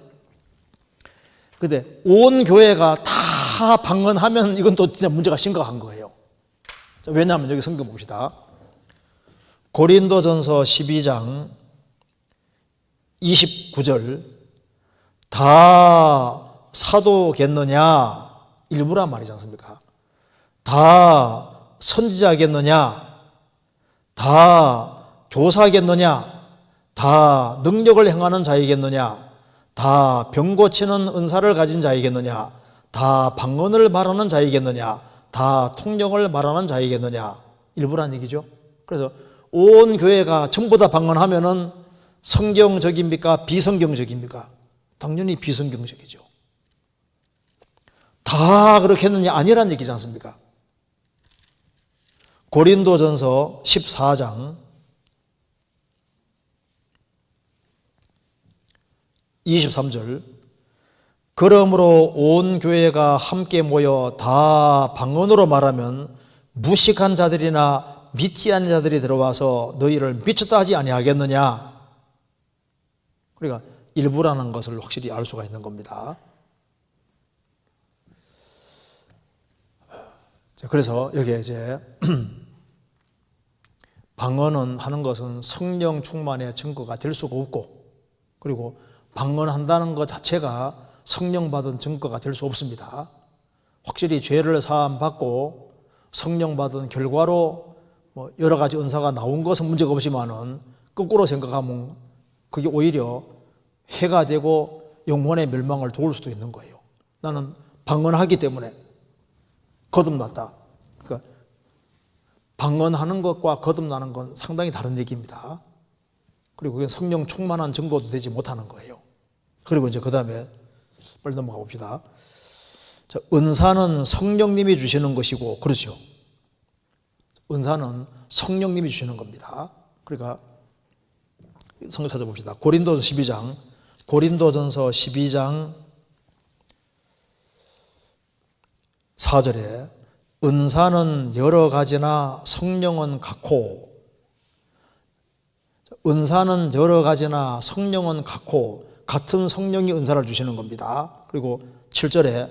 근데 온 교회가 다 방언하면 이건 또 진짜 문제가 심각한 거예요. 왜냐하면 여기 성경 봅시다. 고린도전서 12장 29절 다 사도겠느냐 일부란 말이지 않습니까? 다 선지자겠느냐 다 교사겠느냐 다 능력을 행하는 자이겠느냐 다 병 고치는 은사를 가진 자이겠느냐? 다 방언을 말하는 자이겠느냐? 다 통역을 말하는 자이겠느냐? 일부란 얘기죠. 그래서 온 교회가 전부 다 방언하면은 성경적입니까? 비성경적입니까? 당연히 비성경적이죠. 다 그렇게 했느냐? 아니란 얘기지 않습니까? 고린도전서 14장 23절 그러므로 온 교회가 함께 모여 다 방언으로 말하면 무식한 자들이나 믿지 않는 자들이 들어와서 너희를 미쳤다 하지 아니하겠느냐. 그러니까 일부라는 것을 확실히 알 수가 있는 겁니다. 그래서 여기에 이제 방언은 하는 것은 성령 충만의 증거가 될 수가 없고, 그리고 방언한다는 것 자체가 성령 받은 증거가 될 수 없습니다. 확실히 죄를 사함 받고 성령 받은 결과로 뭐 여러 가지 은사가 나온 것은 문제가 없지만은 거꾸로 생각하면 그게 오히려 해가 되고 영혼의 멸망을 도울 수도 있는 거예요. 나는 방언하기 때문에 거듭났다. 그러니까 방언하는 것과 거듭나는 건 상당히 다른 얘기입니다. 그리고 그게 성령 충만한 증거도 되지 못하는 거예요. 그리고 이제 그 다음에 빨리 넘어가 봅시다. 자, 은사는 성령님이 주시는 것이고, 그렇죠. 은사는 성령님이 주시는 겁니다. 그러니까 성경 찾아봅시다. 고린도전서 12장 4절에 은사는 여러 가지나 성령은 같고, 은사는 여러 가지나 성령은 같고 같은 성령이 은사를 주시는 겁니다. 그리고 7절에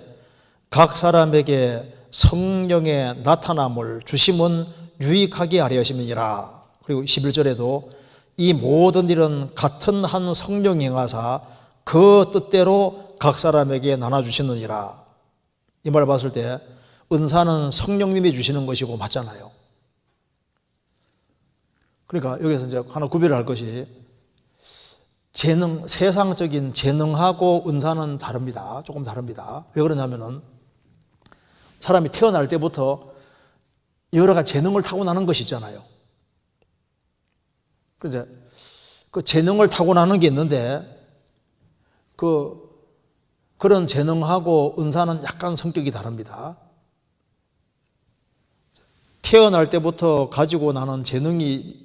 각 사람에게 성령의 나타남을 주심은 유익하게 하려 하심이니라. 그리고 11절에도 이 모든 일은 같은 한 성령이 행하사 그 뜻대로 각 사람에게 나눠주시느니라. 이 말을 봤을 때 은사는 성령님이 주시는 것이고 맞잖아요. 그러니까 여기서 이제 하나 구별을 할 것이 세상적인 재능하고 은사는 다릅니다. 조금 다릅니다. 왜 그러냐면은 사람이 태어날 때부터 여러 가지 재능을 타고나는 것이 있잖아요. 그래서 그 재능을 타고나는 게 있는데 그런 재능하고 은사는 약간 성격이 다릅니다. 태어날 때부터 가지고 나는 재능이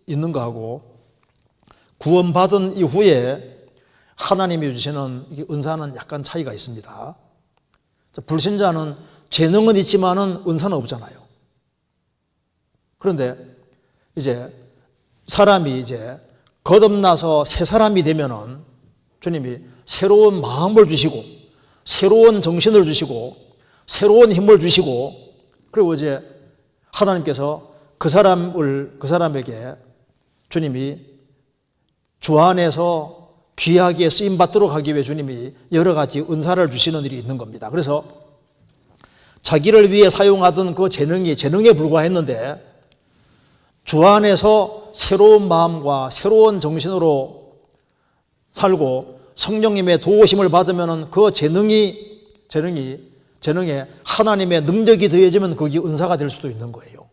있는 거하고 구원받은 이후에 하나님이 주시는 은사는 약간 차이가 있습니다. 불신자는 재능은 있지만은 은사는 없잖아요. 그런데 이제 사람이 이제 거듭나서 새 사람이 되면은 주님이 새로운 마음을 주시고 새로운 정신을 주시고 새로운 힘을 주시고, 그리고 이제 하나님께서 그 사람에게 주님이 주 안에서 귀하게 쓰임 받도록 하기 위해 주님이 여러 가지 은사를 주시는 일이 있는 겁니다. 그래서 자기를 위해 사용하던 그 재능에 불과했는데 주 안에서 새로운 마음과 새로운 정신으로 살고 성령님의 도우심을 받으면 그 재능에 하나님의 능력이 더해지면 그게 은사가 될 수도 있는 거예요.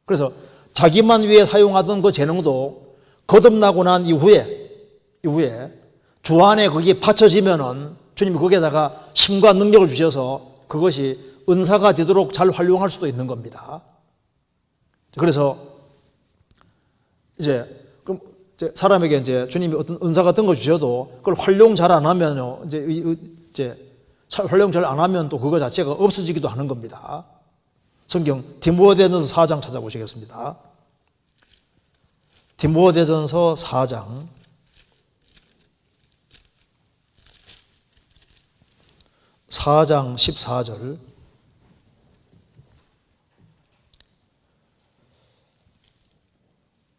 그래서 자기만 위해 사용하던 그 재능도 거듭나고 난 이후에 주 안에 그게 받쳐지면은 주님이 거기에다가 힘과 능력을 주셔서 그것이 은사가 되도록 잘 활용할 수도 있는 겁니다. 그래서 이제 사람에게 이제 주님이 어떤 은사 같은 걸 주셔도 그걸 활용 잘 안 하면요, 활용 잘 안 하면 또 그거 자체가 없어지기도 하는 겁니다. 성경 디모데전서 4장 찾아보시겠습니다. 디모데전서 4장 14절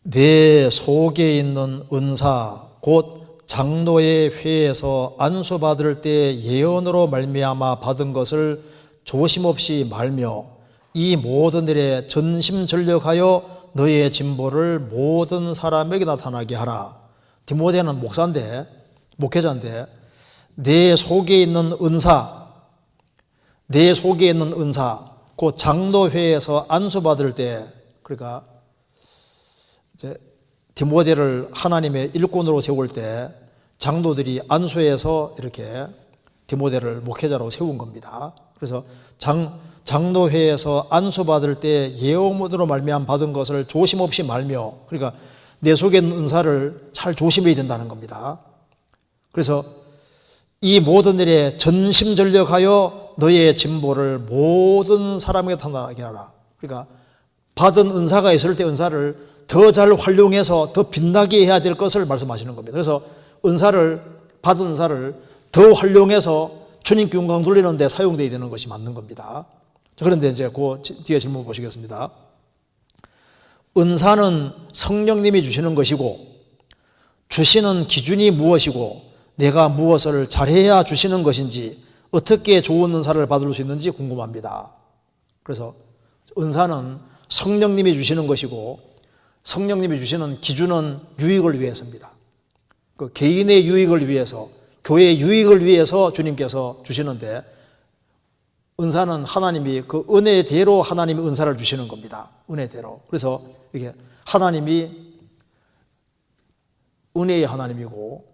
내 속에 있는 은사 곧 장로의 회에서 안수받을 때 예언으로 말미암아 받은 것을 조심 없이 말며 이 모든 일에 전심전력하여 너의 진보를 모든 사람에게 나타나게 하라. 디모데는 목사인데 목회자인데 내 속에 있는 은사, 그 장로회에서 안수받을 때, 그러니까 이제 디모데를 하나님의 일꾼으로 세울 때 장로들이 안수해서 이렇게 디모데를 목회자로 세운 겁니다. 그래서 장로회에서 안수받을 때 예언으로 말미암아 받은 것을 조심 없이 말며, 그러니까 내 속에 있는 은사를 잘 조심해야 된다는 겁니다. 그래서 이 모든 일에 전심전력하여 너의 진보를 모든 사람에게 나타나게 하라. 그러니까 받은 은사가 있을 때 은사를 더 잘 활용해서 더 빛나게 해야 될 것을 말씀하시는 겁니다. 그래서 받은 은사를 더 활용해서 주님께 영광 돌리는 데 사용되어야 되는 것이 맞는 겁니다. 그런데 이제 그 뒤에 질문 보시겠습니다. 은사는 성령님이 주시는 것이고 주시는 기준이 무엇이고 내가 무엇을 잘해야 주시는 것인지 어떻게 좋은 은사를 받을 수 있는지 궁금합니다. 그래서 은사는 성령님이 주시는 것이고 성령님이 주시는 기준은 유익을 위해서입니다. 그 개인의 유익을 위해서, 교회의 유익을 위해서 주님께서 주시는데 은사는 하나님이 그 은혜대로 하나님이 은사를 주시는 겁니다. 은혜대로. 그래서 이게 하나님이 은혜의 하나님이고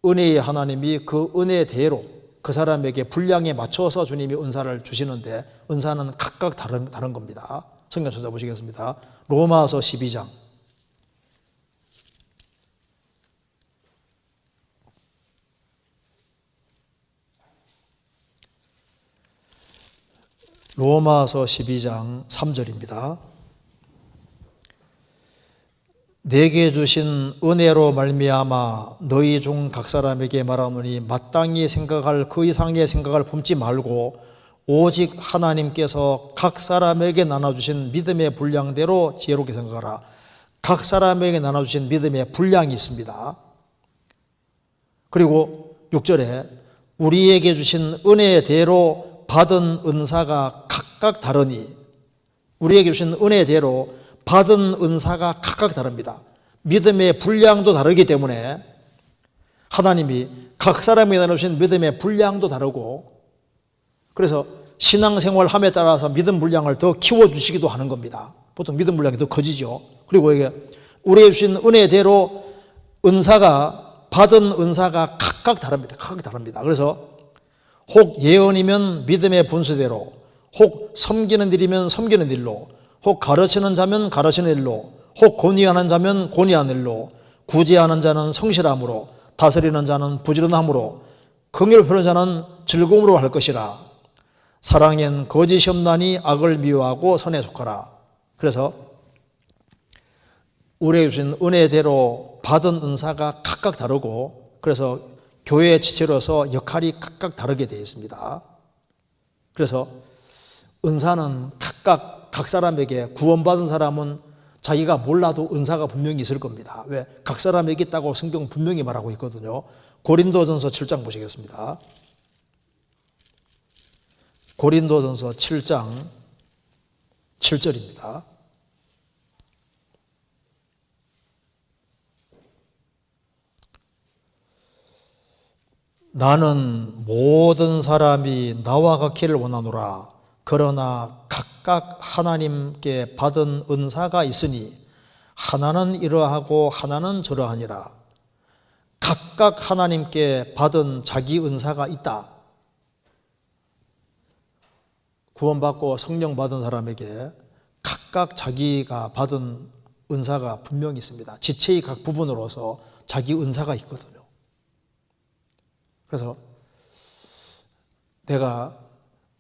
은혜의 하나님이 그 은혜대로 그 사람에게 분량에 맞춰서 주님이 은사를 주시는데 은사는 각각 다른 겁니다. 성경 찾아보시겠습니다. 로마서 12장. 로마서 12장 3절입니다. 내게 주신 은혜로 말미암아 너희 중 각 사람에게 말하노니 마땅히 생각할 그 이상의 생각을 품지 말고 오직 하나님께서 각 사람에게 나눠주신 믿음의 분량대로 지혜롭게 생각하라. 각 사람에게 나눠주신 믿음의 분량이 있습니다. 그리고 6절에 우리에게 주신 은혜대로 받은 은사가 각각 다르니, 우리에게 주신 은혜대로 받은 은사가 각각 다릅니다. 믿음의 분량도 다르기 때문에 하나님이 각 사람에게 나누신 믿음의 분량도 다르고, 그래서 신앙생활 함에 따라서 믿음 분량을 더 키워주시기도 하는 겁니다. 보통 믿음 분량이 더 커지죠. 그리고 이게 우리에게 주신 은혜대로 받은 은사가 각각 다릅니다. 각각 다릅니다. 그래서 혹 예언이면 믿음의 분수대로, 혹 섬기는 일이면 섬기는 일로, 혹 가르치는 자면 가르치는 일로, 혹 권위하는 자면 권위하는 일로, 구제하는 자는 성실함으로, 다스리는 자는 부지런함으로, 긍휼을 펴는 자는 즐거움으로 할 것이라. 사랑엔 거짓이 없나니 악을 미워하고 선에 속하라. 그래서 우리에게 주신 은혜대로 받은 은사가 각각 다르고, 그래서 교회의 지체로서 역할이 각각 다르게 되어 있습니다. 그래서 은사는 각 사람에게, 구원받은 사람은 자기가 몰라도 은사가 분명히 있을 겁니다. 왜? 각 사람에게 있다고 성경 분명히 말하고 있거든요. 고린도전서 7장 보시겠습니다. 고린도전서 7장 7절입니다. 나는 모든 사람이 나와 같기를 원하노라. 그러나 각각 하나님께 받은 은사가 있으니 하나는 이러하고 하나는 저러하니라. 각각 하나님께 받은 자기 은사가 있다. 구원받고 성령 받은 사람에게 각각 자기가 받은 은사가 분명히 있습니다. 지체의 각 부분으로서 자기 은사가 있거든요. 그래서 내가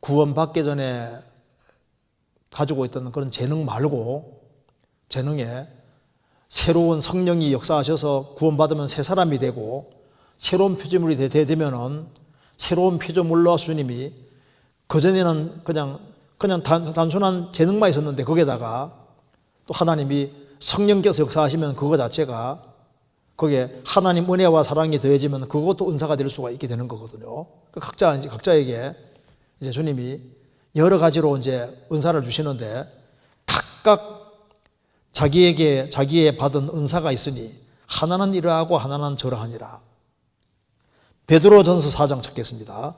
구원받기 전에 가지고 있던 그런 재능 말고, 재능에 새로운 성령이 역사하셔서 구원받으면 새 사람이 되고 새로운 피조물이 되면은 새로운 피조물로 주님이, 그전에는 그냥 단순한 재능만 있었는데 거기에다가 또 하나님이 성령께서 역사하시면 그거 자체가, 거기에 하나님 은혜와 사랑이 더해지면 그것도 은사가 될 수가 있게 되는 거거든요. 각자에게 이제 주님이 여러 가지로 이제 은사를 주시는데 각각 자기의 받은 은사가 있으니 하나는 이러하고 하나는 저러하니라. 베드로전서 4장 찾겠습니다.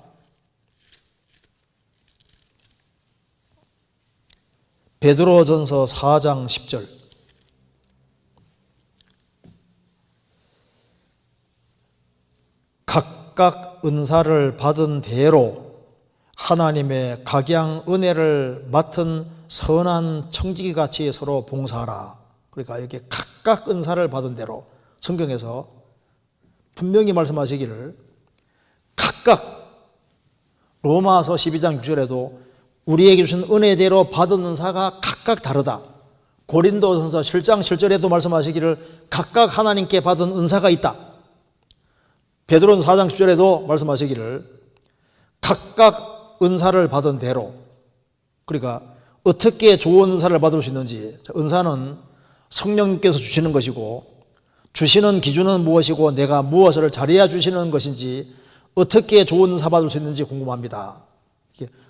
베드로전서 4장 10절. 각각 은사를 받은 대로 하나님의 각양 은혜를 맡은 선한 청지기같이 서로 봉사하라. 그러니까 이렇게 각각 은사를 받은 대로 성경에서 분명히 말씀하시기를 각각 로마서 12장 6절에도 우리에게 주신 은혜대로 받은 은사가 각각 다르다. 고린도전서 7장 7절에도 말씀하시기를 각각 하나님께 받은 은사가 있다. 베드로는 4장 10절에도 말씀하시기를 각각 은사를 받은 대로, 그러니까 어떻게 좋은 은사를 받을 수 있는지, 은사는 성령님께서 주시는 것이고 주시는 기준은 무엇이고 내가 무엇을 잘해야 주시는 것인지 어떻게 좋은 은사 받을 수 있는지 궁금합니다.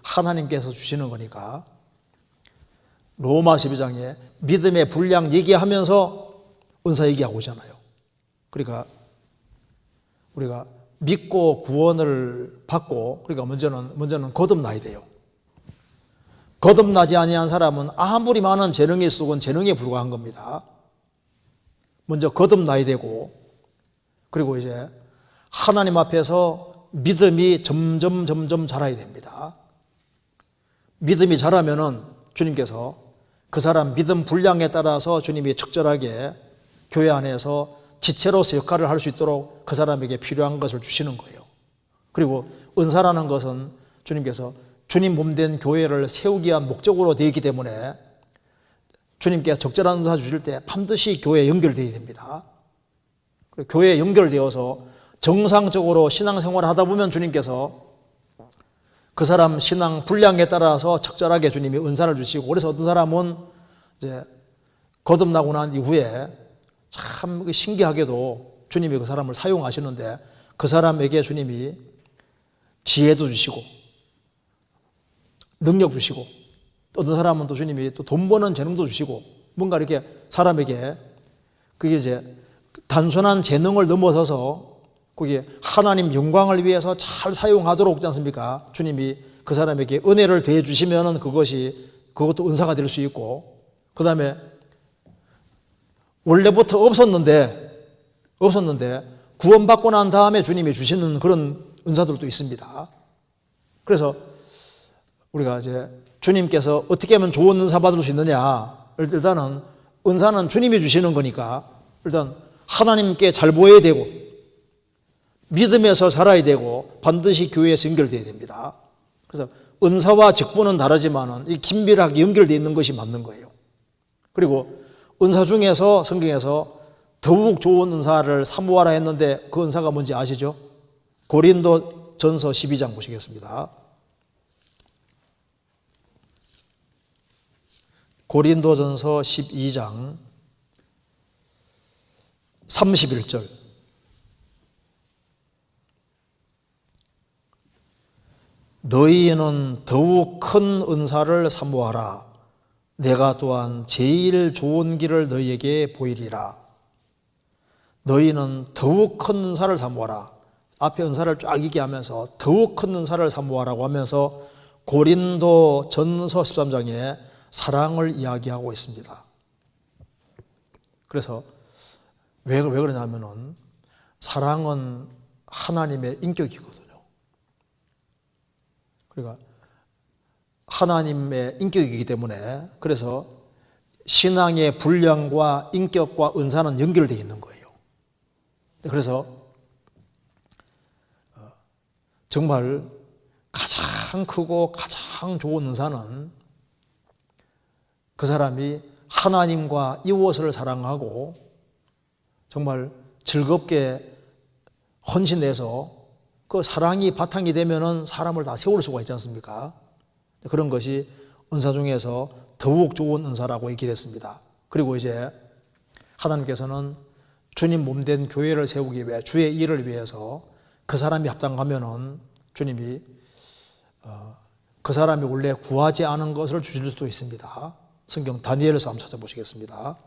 하나님께서 주시는 거니까. 로마 12장에 믿음의 분량 얘기하면서 은사 얘기하고 있잖아요. 그러니까 우리가 믿고 구원을 받고, 그러니까 먼저는 거듭나야 돼요. 거듭나지 아니한 사람은 아무리 많은 재능이 있어도 그건 재능에 불과한 겁니다. 먼저 거듭나야 되고, 그리고 이제 하나님 앞에서 믿음이 점점 자라야 됩니다. 믿음이 자라면은 주님께서 그 사람 믿음 분량에 따라서 주님이 적절하게 교회 안에서 지체로서 역할을 할 수 있도록 그 사람에게 필요한 것을 주시는 거예요. 그리고 은사라는 것은 주님께서 주님 몸된 교회를 세우기 위한 목적으로 되어 있기 때문에 주님께 적절한 은사 주실 때 반드시 교회에 연결되어야 됩니다. 교회에 연결되어서 정상적으로 신앙생활을 하다 보면 주님께서 그 사람 신앙 분량에 따라서 적절하게 주님이 은사를 주시고, 그래서 어떤 사람은 이제 거듭나고 난 이후에 참 신기하게도 주님이 그 사람을 사용하시는데 그 사람에게 주님이 지혜도 주시고 능력 주시고, 어떤 사람은 또 주님이 또 돈 버는 재능도 주시고, 뭔가 이렇게 사람에게 그게 이제 단순한 재능을 넘어서서 거기에 하나님 영광을 위해서 잘 사용하도록 하지 않습니까? 주님이 그 사람에게 은혜를 더해 주시면은 그것도 은사가 될 수 있고, 그 다음에 원래부터 없었는데 구원받고 난 다음에 주님이 주시는 그런 은사들도 있습니다. 그래서 우리가 이제 주님께서 어떻게 하면 좋은 은사 받을 수 있느냐, 일단은 은사는 주님이 주시는 거니까 일단 하나님께 잘 보여야 되고 믿음에서 살아야 되고 반드시 교회에서 연결되어야 됩니다. 그래서 은사와 직분은 다르지만은 이 긴밀하게 연결되어 있는 것이 맞는 거예요. 그리고 은사 중에서 성경에서 더욱 좋은 은사를 사모하라 했는데 그 은사가 뭔지 아시죠? 고린도전서 12장 보시겠습니다. 고린도전서 12장 31절. 너희는 더욱 큰 은사를 사모하라. 내가 또한 제일 좋은 길을 너희에게 보이리라. 너희는 더욱 큰 은사를 사모하라. 앞에 은사를 쫙 얘기하면서 더욱 큰 은사를 사모하라고 하면서 고린도전서 13장에 사랑을 이야기하고 있습니다. 그래서 왜 그러냐면은 사랑은 하나님의 인격이거든요. 그러니까 하나님의 인격이기 때문에 그래서 신앙의 분량과 인격과 은사는 연결되어 있는 거예요. 그래서 정말 가장 크고 가장 좋은 은사는 그 사람이 하나님과 이웃을 사랑하고 정말 즐겁게 헌신해서 그 사랑이 바탕이 되면은 사람을 다 세울 수가 있지 않습니까? 그런 것이 은사 중에서 더욱 좋은 은사라고 얘기를 했습니다. 그리고 이제 하나님께서는 주님 몸된 교회를 세우기 위해 주의 일을 위해서 그 사람이 합당하면은 주님이 그 사람이 원래 구하지 않은 것을 주실 수도 있습니다. 성경 다니엘서 한번 찾아보시겠습니다.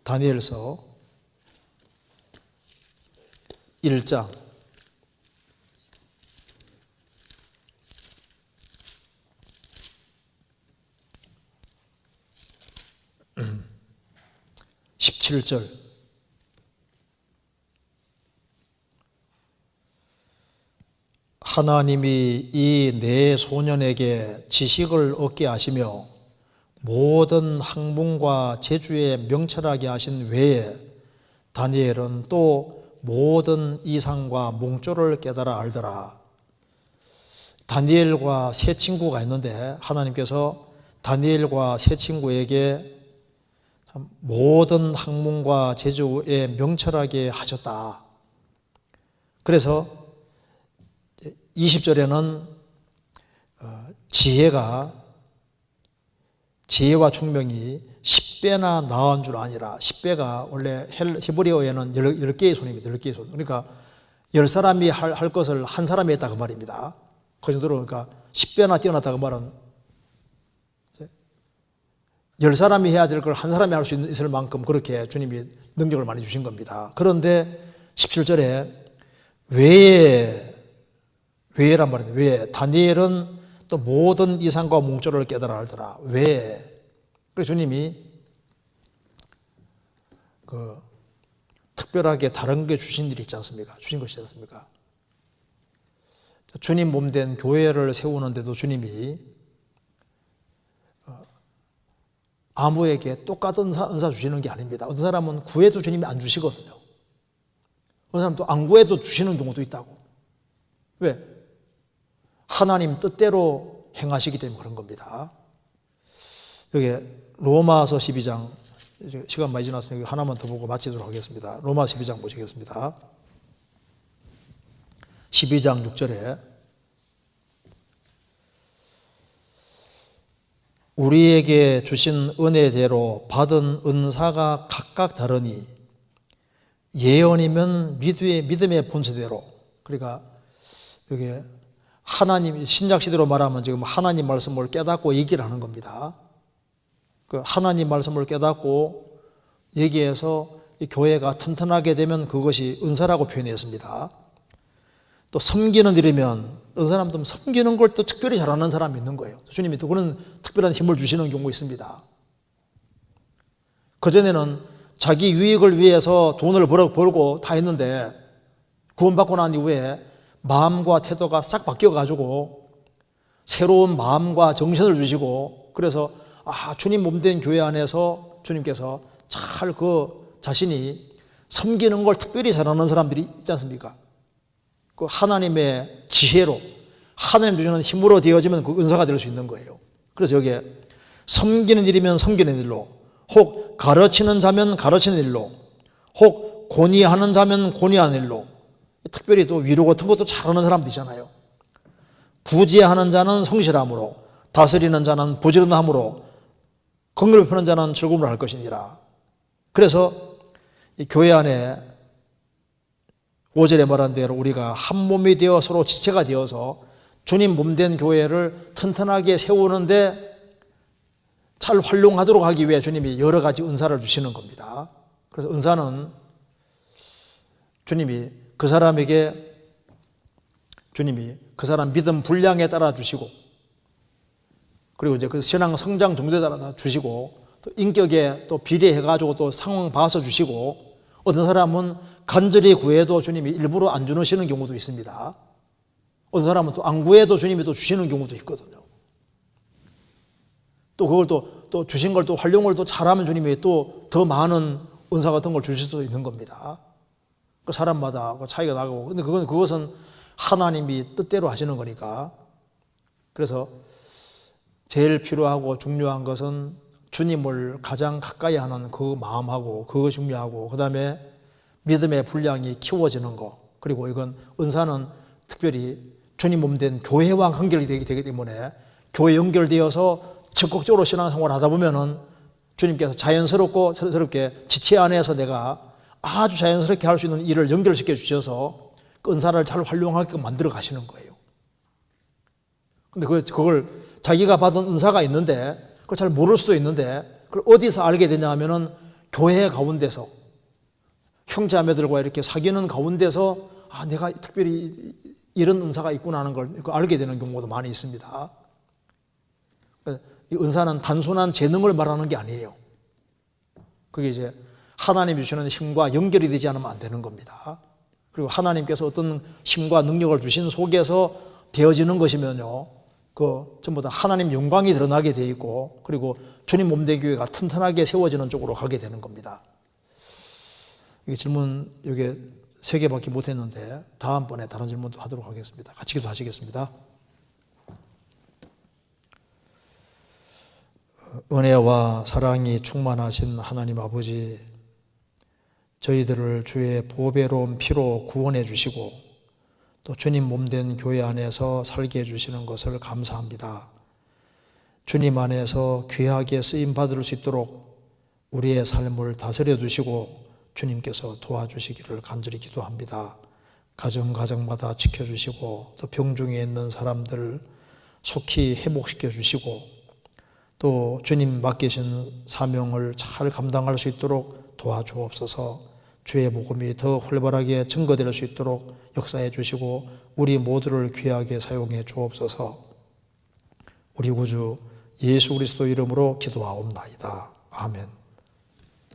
다니엘서 1장 17절. 하나님이 이 네 소년에게 지식을 얻게 하시며 모든 학문과 재주에 명철하게 하신 외에 다니엘은 또 모든 이상과 몽조를 깨달아 알더라. 다니엘과 세 친구가 있는데 하나님께서 다니엘과 세 친구에게 모든 학문과 재주에 명철하게 하셨다. 그래서 20절에는 지혜와 총명이 10배나 나은 줄 아니라, 10배가 원래 히브리어에는 10개의 손입니다. 10개의 손. 그러니까 10사람이 할 것을 한 사람이 했다 그 말입니다. 그 정도로 그러니까 10배나 뛰어났다 그 말은 10사람이 해야 될 걸 한 사람이 할 수 있을 만큼 그렇게 주님이 능력을 많이 주신 겁니다. 그런데 17절에 외에란 말인데, 외에 다니엘은 또 모든 이상과 몽조를 깨달아 알더라. 왜? 그래서 주님이 특별하게 다른 게 주신 일이 있지 않습니까? 주신 것이 있지 않습니까? 주님 몸된 교회를 세우는데도 주님이 아무에게 똑같은 은사 주시는 게 아닙니다. 어떤 사람은 구해도 주님이 안 주시거든요. 어떤 사람은 또 안 구해도 주시는 경우도 있다고. 왜? 하나님 뜻대로 행하시기 때문에 그런 겁니다. 여기 로마서 12장, 시간 많이 지났으니까 하나만 더 보고 마치도록 하겠습니다. 로마 12장 보시겠습니다. 12장 6절에 우리에게 주신 은혜대로 받은 은사가 각각 다르니 예언이면 믿음의 본체대로, 그러니까 여기 하나님, 신약 시대로 말하면 지금 하나님 말씀을 깨닫고 얘기를 하는 겁니다. 그 하나님 말씀을 깨닫고 얘기해서 이 교회가 튼튼하게 되면 그것이 은사라고 표현했습니다. 또 섬기는 일이면 어떤 사람들은 섬기는 걸 또 특별히 잘하는 사람이 있는 거예요. 주님이 또 그런 특별한 힘을 주시는 경우가 있습니다. 그전에는 자기 유익을 위해서 돈을 벌고 다 했는데 구원받고 난 이후에 마음과 태도가 싹 바뀌어가지고 새로운 마음과 정신을 주시고, 그래서 주님 몸된 교회 안에서 주님께서 잘 그 자신이 섬기는 걸 특별히 잘하는 사람들이 있지 않습니까? 그 하나님의 지혜로, 하나님 주시는 힘으로 되어지면 그 은사가 될 수 있는 거예요. 그래서 여기에 섬기는 일이면 섬기는 일로, 혹 가르치는 자면 가르치는 일로, 혹 권위하는 자면 권위하는 일로, 특별히 또 위로 같은 것도 잘하는 사람도 있잖아요. 구제하는 자는 성실함으로, 다스리는 자는 부지런함으로, 긍휼을 베푸는 자는 즐거움을 할 것이니라. 그래서 이 교회 안에 5절에 말한 대로 우리가 한 몸이 되어 서로 지체가 되어서 주님 몸된 교회를 튼튼하게 세우는데 잘 활용하도록 하기 위해 주님이 여러 가지 은사를 주시는 겁니다. 그래서 은사는 주님이 그 사람에게 그 사람 믿음 분량에 따라 주시고, 그리고 이제 그 신앙 성장 정도에 따라 주시고, 또 인격에 또 비례해가지고 또 상황 봐서 주시고, 어떤 사람은 간절히 구해도 주님이 일부러 안 주시는 경우도 있습니다. 어떤 사람은 또 안 구해도 주님이 또 주시는 경우도 있거든요. 또 그걸 또 주신 걸 또 활용을 또 잘하면 주님이 또 더 많은 은사 같은 걸 주실 수도 있는 겁니다. 그 사람마다 차이가 나고, 근데 그것은 하나님이 뜻대로 하시는 거니까. 그래서 제일 필요하고 중요한 것은 주님을 가장 가까이 하는 그 마음하고 그거 중요하고, 그 다음에 믿음의 분량이 키워지는 거, 그리고 이건 은사는 특별히 주님 몸된 교회와 연결이 되기 때문에 교회 연결되어서 적극적으로 신앙생활을 하다 보면은 주님께서 자연스럽게 지체 안에서 내가 아주 자연스럽게 할 수 있는 일을 연결시켜 주셔서 그 은사를 잘 활용하게끔 만들어 가시는 거예요. 근데 그걸 자기가 받은 은사가 있는데 그걸 잘 모를 수도 있는데, 그걸 어디서 알게 되냐 하면은 교회 가운데서 형제자매들과 이렇게 사귀는 가운데서 내가 특별히 이런 은사가 있구나 하는 걸 알게 되는 경우도 많이 있습니다. 이 은사는 단순한 재능을 말하는 게 아니에요. 그게 이제 하나님이 주시는 힘과 연결이 되지 않으면 안 되는 겁니다. 그리고 하나님께서 어떤 힘과 능력을 주신 속에서 되어지는 것이면요, 그 전부 다 하나님 영광이 드러나게 돼 있고, 그리고 주님 몸된 교회가 튼튼하게 세워지는 쪽으로 가게 되는 겁니다. 이게 질문 이게 3개밖에 못했는데 다음번에 다른 질문도 하도록 하겠습니다. 같이 기도하시겠습니다. 은혜와 사랑이 충만하신 하나님 아버지, 저희들을 주의 보배로운 피로 구원해 주시고 또 주님 몸된 교회 안에서 살게 해주시는 것을 감사합니다. 주님 안에서 귀하게 쓰임받을 수 있도록 우리의 삶을 다스려 주시고 주님께서 도와주시기를 간절히 기도합니다. 가정마다 지켜주시고 또 병중에 있는 사람들 속히 회복시켜 주시고 또 주님 맡기신 사명을 잘 감당할 수 있도록 도와주옵소서. 주의 복음이 더 활발하게 증거될 수 있도록 역사해 주시고 우리 모두를 귀하게 사용해 주옵소서. 우리 구주 예수 그리스도 이름으로 기도하옵나이다. 아멘.